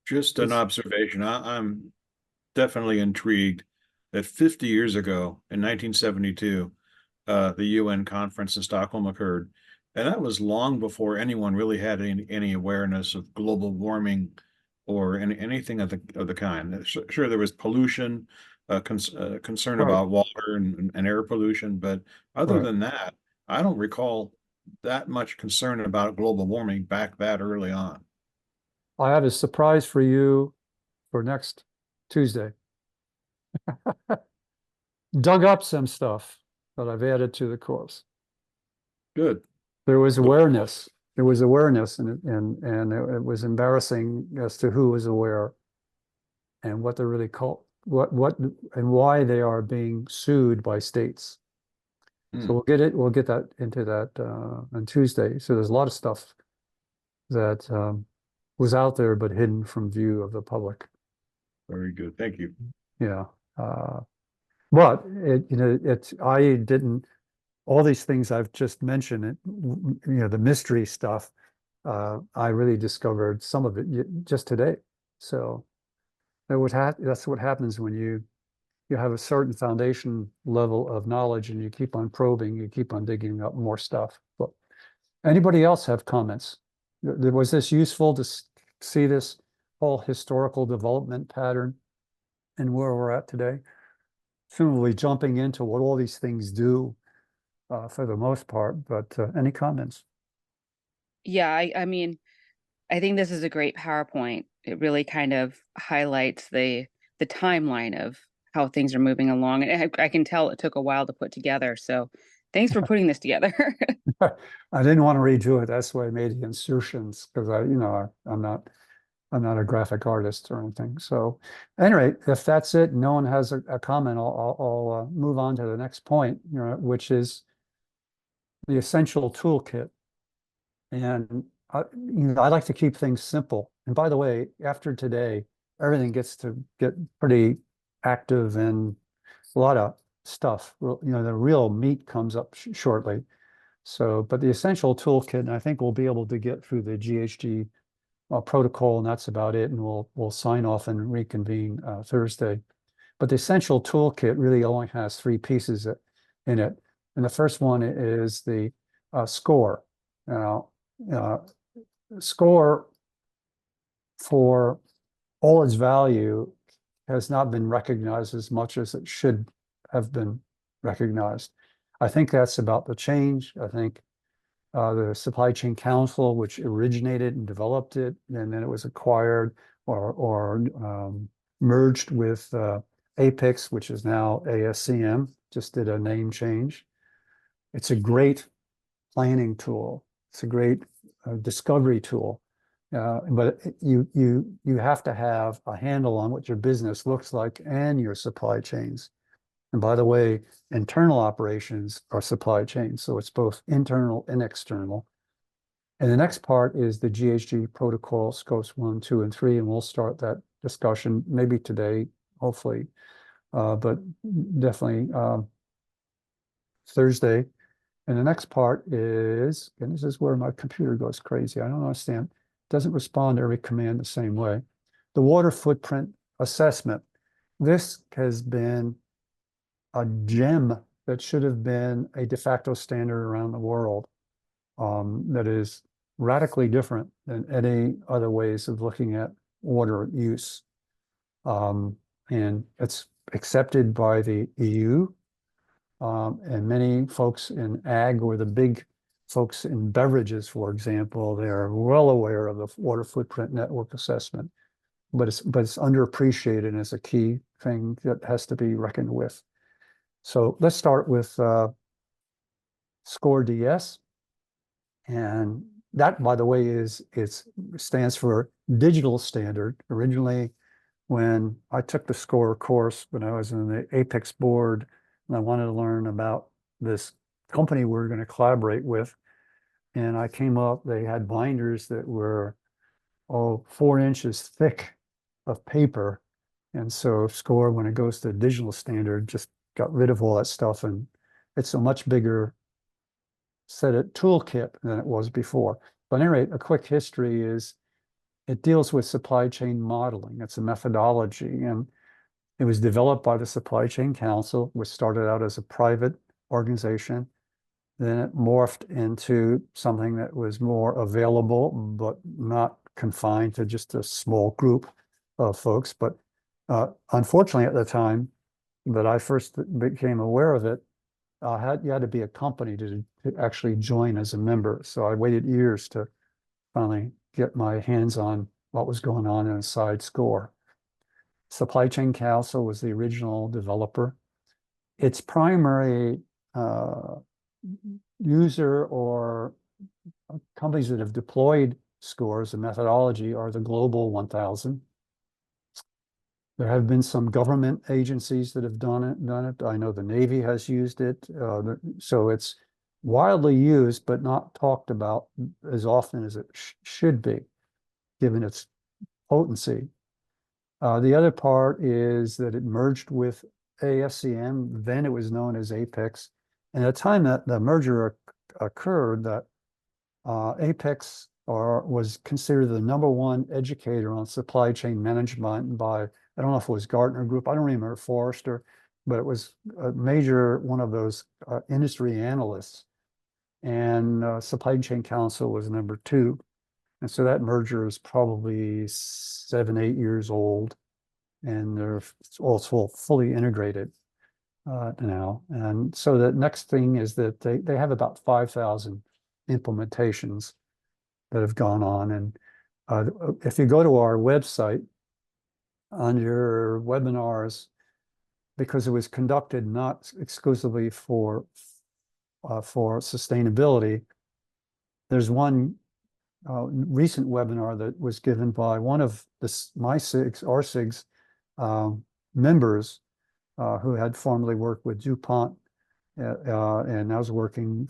Just an observation. I'm definitely intrigued that 50 years ago in 1972, the UN conference in Stockholm occurred. And that was long before anyone really had any awareness of global warming or anything of the kind. Sure, there was pollution, concern Right. about water and air pollution, but other Right. than that, I don't recall that much concern about global warming back that early on. I have a surprise for you for next Tuesday. Dug up some stuff that I've added to the course. Good. There was awareness. There was awareness, and it was embarrassing as to who was aware and what they're really called, what and why they are being sued by states. So we'll get that into that on Tuesday. So there's a lot of stuff that was out there but hidden from view of the public. Very good. Thank you. Yeah. But I didn't, all these things I've just mentioned, the mystery stuff, I really discovered some of it just today. So that's what happens when you have a certain foundation level of knowledge and you keep on probing, you keep on digging up more stuff. But anybody else have comments? Was this useful to see this whole historical development pattern and where we're at today? Soon we'll be jumping into what all these things do for the most part, but any comments? Yeah, I mean, I think this is a great PowerPoint. It really kind of highlights the timeline of how things are moving along. And I can tell it took a while to put together. So thanks for putting this together. I didn't want to redo it. That's why I made the insertions because I'm not a graphic artist or anything. So anyway, if that's it, no one has a comment, I'll move on to the next point, which is the essential toolkit. And I like to keep things simple. And by the way, after today, everything gets to get pretty active and a lot of stuff. The real meat comes up shortly. So, but the essential toolkit, and I think we'll be able to get through the GHG protocol, and that's about it. And we'll sign off and reconvene Thursday. But the essential toolkit really only has three pieces in it. And the first one is the score. Now, score for all its value has not been recognized as much as it should have been recognized. I think that's about the change. I think the Supply Chain Council, which originated and developed it, and then it was acquired or merged with Apex, which is now ASCM, just did a name change. It's a great planning tool. It's a great discovery tool. But you have to have a handle on what your business looks like and your supply chains. And by the way, internal operations are supply chains, so it's both internal and external. And the next part is the GHG protocol, scopes 1, 2, and 3, and we'll start that discussion maybe today, hopefully, but definitely Thursday. And the next part is, and this is where my computer goes crazy. I don't understand. It doesn't respond to every command the same way. The water footprint assessment. This has been a gem that should have been a de facto standard around the world, that is radically different than any other ways of looking at water use. And it's accepted by the EU. And many folks in ag or the big folks in beverages, for example, they're well aware of the water footprint network assessment, but it's underappreciated as a key thing that has to be reckoned with. So let's start with SCORE DS. And that, by the way, stands for digital standard. Originally, when I took the SCORE course, when I was in the Apex board, and I wanted to learn about this company we were going to collaborate with, and I came up, they had binders that were 4 inches thick of paper. And so SCORE, when it goes to digital standard, just got rid of all that stuff, and it's a much bigger set of toolkit than it was before. But at any rate, a quick history is it deals with supply chain modeling. It's a methodology, and it was developed by the Supply Chain Council, which started out as a private organization. Then it morphed into something that was more available, but not confined to just a small group of folks. But unfortunately, at the time that I first became aware of it, you had to be a company to actually join as a member. So I waited years to finally get my hands on what was going on inside SCORE. Supply Chain Council was the original developer. Its primary user or companies that have deployed SCORE as a methodology are the Global 1000. There have been some government agencies that have done it. I know the Navy has used it. So it's widely used, but not talked about as often as it should be, given its potency. The other part is that it merged with ASCM, then it was known as Apex. And at the time that the merger occurred, that Apex was considered the #1 educator on supply chain management by, I don't know if it was Gartner Group, I don't remember, Forrester, but it was a major one of those industry analysts. And Supply Chain Council was #2. And so that merger is probably 7, 8 years old, and they're also fully integrated now. And so the next thing is that they have about 5,000 implementations that have gone on. And if you go to our website, under webinars, because it was conducted not exclusively for sustainability, there's one recent webinar that was given by one of our SIG's members who had formerly worked with DuPont and now is working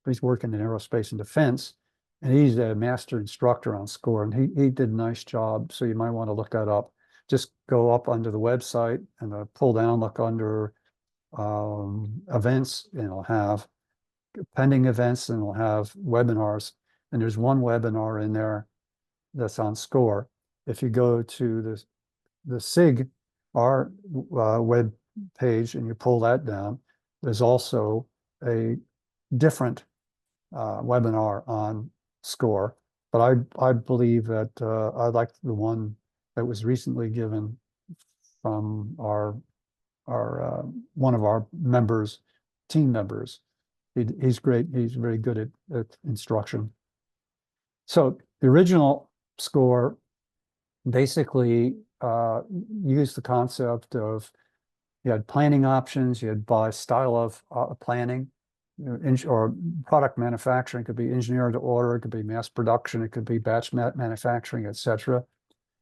he's working in aerospace and defense, and he's a master instructor on SCORE, and he did a nice job. So you might want to look that up. Just go up under the website and pull down, look under events, and it'll have pending events, and it'll have webinars. And there's one webinar in there that's on SCORE. If you go to the SIG, our web page, and you pull that down, there's also a different webinar on SCORE. But I believe that I like the one that was recently given from our one of our members team members. He's great. He's very good at instruction. So the original score basically used the concept of you had planning options, you had by style of planning, or product manufacturing. It could be engineer to order, it could be mass production, it could be batch manufacturing, etc.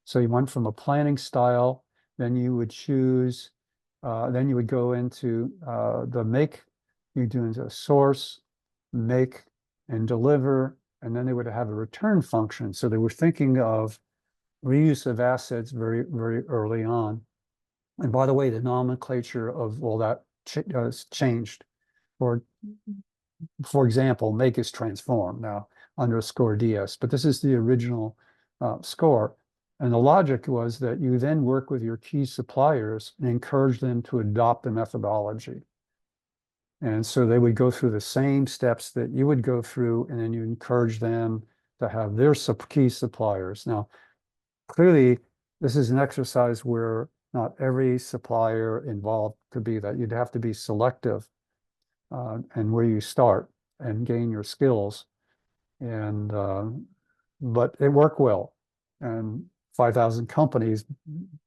So you went from a planning style, then you would choose, then you would go into the make, you do into source, make, and deliver, and then they would have a return function. So they were thinking of reuse of assets very, very early on. And by the way, the nomenclature of all that has changed. For example, make is transform now under score DS, but this is the original score. And the logic was that you then work with your key suppliers and encourage them to adopt the methodology. And so they would go through the same steps that you would go through, and then you encourage them to have their key suppliers. Now, clearly, this is an exercise where not every supplier involved could be that. You'd have to be selective and where you start and gain your skills. And but it worked well. And 5,000 companies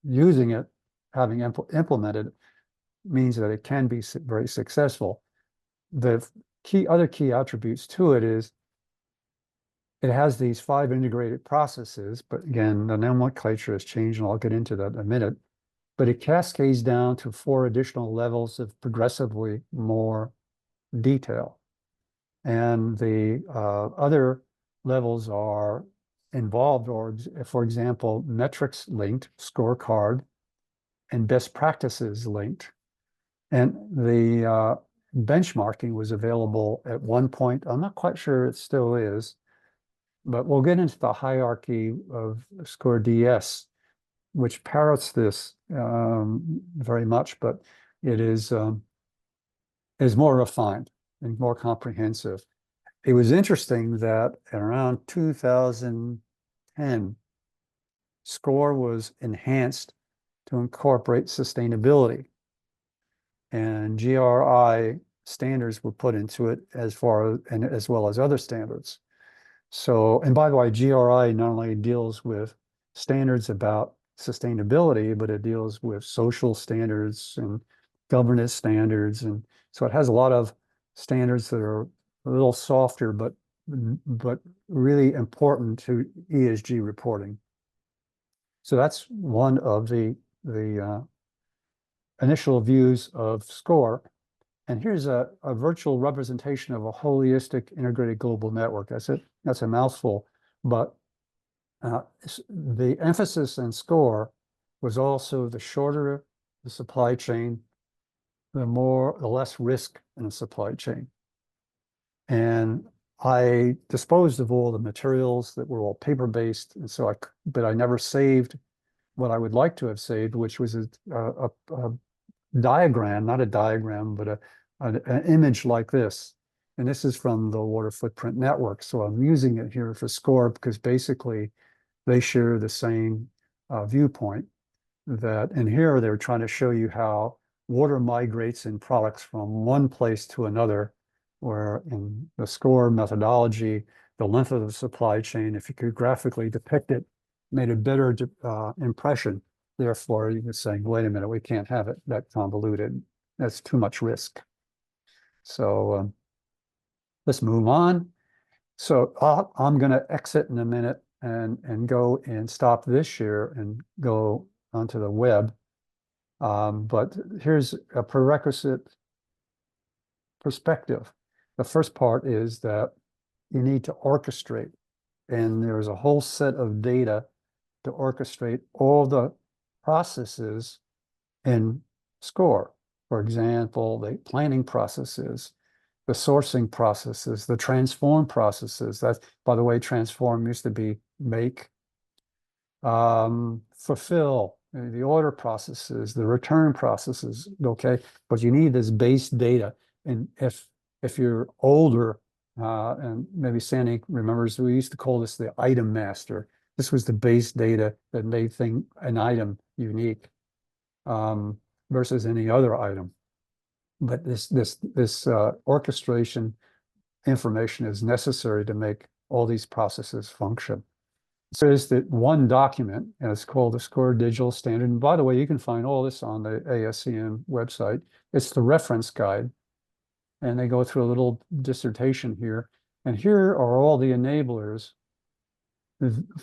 using it, having implemented, means that it can be very successful. The other key attributes to it is it has these 5 integrated processes, but again, the nomenclature has changed, and I'll get into that in a minute. But it cascades down to 4 additional levels of progressively more detail. And the other levels are involved, or for example, metrics linked, scorecard, and best practices linked. And the benchmarking was available at one point. I'm not quite sure it still is, but we'll get into the hierarchy of score DS, which parrots this very much, but it is more refined and more comprehensive. It was interesting that around 2010, SCORE was enhanced to incorporate sustainability, and GRI standards were put into it as well as other standards. So, and by the way, GRI not only deals with standards about sustainability, but it deals with social standards and governance standards. And so it has a lot of standards that are a little softer, but really important to ESG reporting. So that's one of the initial views of SCORE. And here's a virtual representation of a holistic integrated global network. That's a mouthful, but the emphasis in SCORE was also the shorter the supply chain, the less risk in the supply chain. And I disposed of all the materials that were all paper-based, and so but I never saved what I would like to have saved, which was a diagram, not a diagram, but an image like this. And this is from the Water Footprint Network. So I'm using it here for SCORE because basically they share the same viewpoint. And here they're trying to show you how water migrates in products from one place to another, where in the SCORE methodology, the length of the supply chain, if you could graphically depict it, made a better impression. Therefore, you're saying, wait a minute, we can't have it that convoluted. That's too much risk. So let's move on. So I'm going to exit in a minute and go and stop this share and go onto the web. But here's a prerequisite perspective. The first part is that you need to orchestrate, and there's a whole set of data to orchestrate all the processes in SCORE. For example, the planning processes, the sourcing processes, the transform processes. That, by the way, transform used to be make, fulfill, the order processes, the return processes, okay? But you need this base data. And if you're older, and maybe Sandy remembers, we used to call this the item master. This was the base data that made an item unique versus any other item. But this orchestration information is necessary to make all these processes function. So there's that one document, and it's called the SCORE Digital Standard. And by the way, you can find all this on the ASCM website. It's the reference guide. And they go through a little dissertation here. And here are all the enablers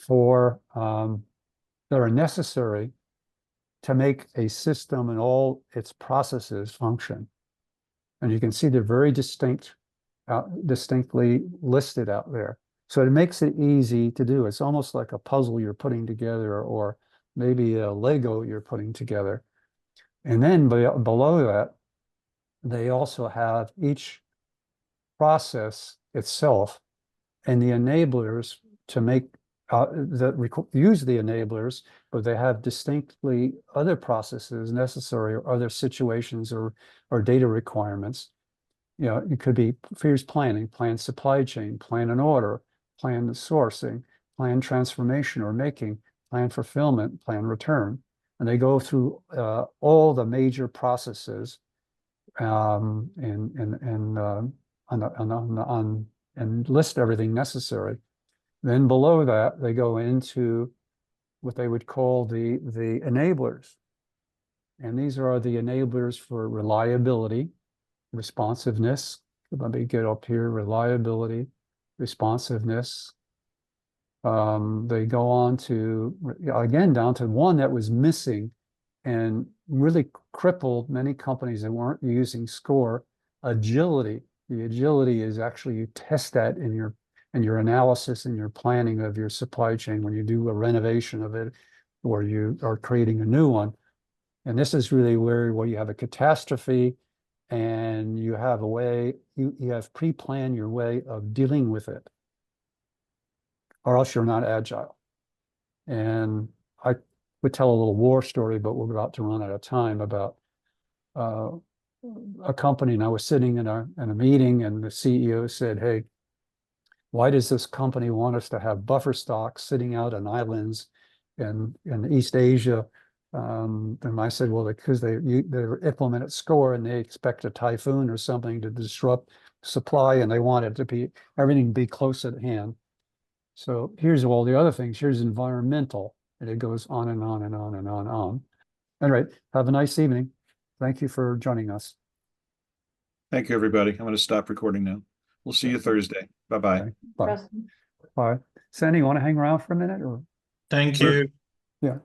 for that are necessary to make a system and all its processes function. And you can see they're very distinctly listed out there. So it makes it easy to do. It's almost like a puzzle you're putting together, or maybe a Lego you're putting together. And then below that, they also have each process itself and the enablers to make use the enablers, but they have distinctly other processes necessary, or other situations or data requirements. You know, it could be, here's planning, plan supply chain, plan an order, plan the sourcing, plan transformation or making, plan fulfillment, plan return. And they go through all the major processes and list everything necessary. Then below that, they go into what they would call the enablers. And these are the enablers for reliability, responsiveness. Let me get up here, reliability, responsiveness. They go on to, again, down to one that was missing and really crippled many companies that weren't using SCORE, agility. The agility is actually, you test that in your analysis and your planning of your supply chain when you do a renovation of it, or you are creating a new one. And this is really where you have a catastrophe and you have a way, you have pre-planned your way of dealing with it, or else you're not agile. And I would tell a little war story, but we're about to run out of time, about a company. And I was sitting in a meeting, and the CEO said, "Hey, why does this company want us to have buffer stocks sitting out on islands in East Asia?" And I said, "Well, because they implemented SCORE and they expect a typhoon or something to disrupt supply, and they want it to be, everything be close at hand." So here's all the other things. Here's environmental, and it goes on and on and on and on and on. All right, have a nice evening. Thank you for joining us. Thank you, everybody. I'm going to stop recording now. We'll see you Thursday. Bye-bye. Okay, bye. Preston. Bye. Sandy, you want to hang around for a minute, or? Thank Sure. you. Yeah.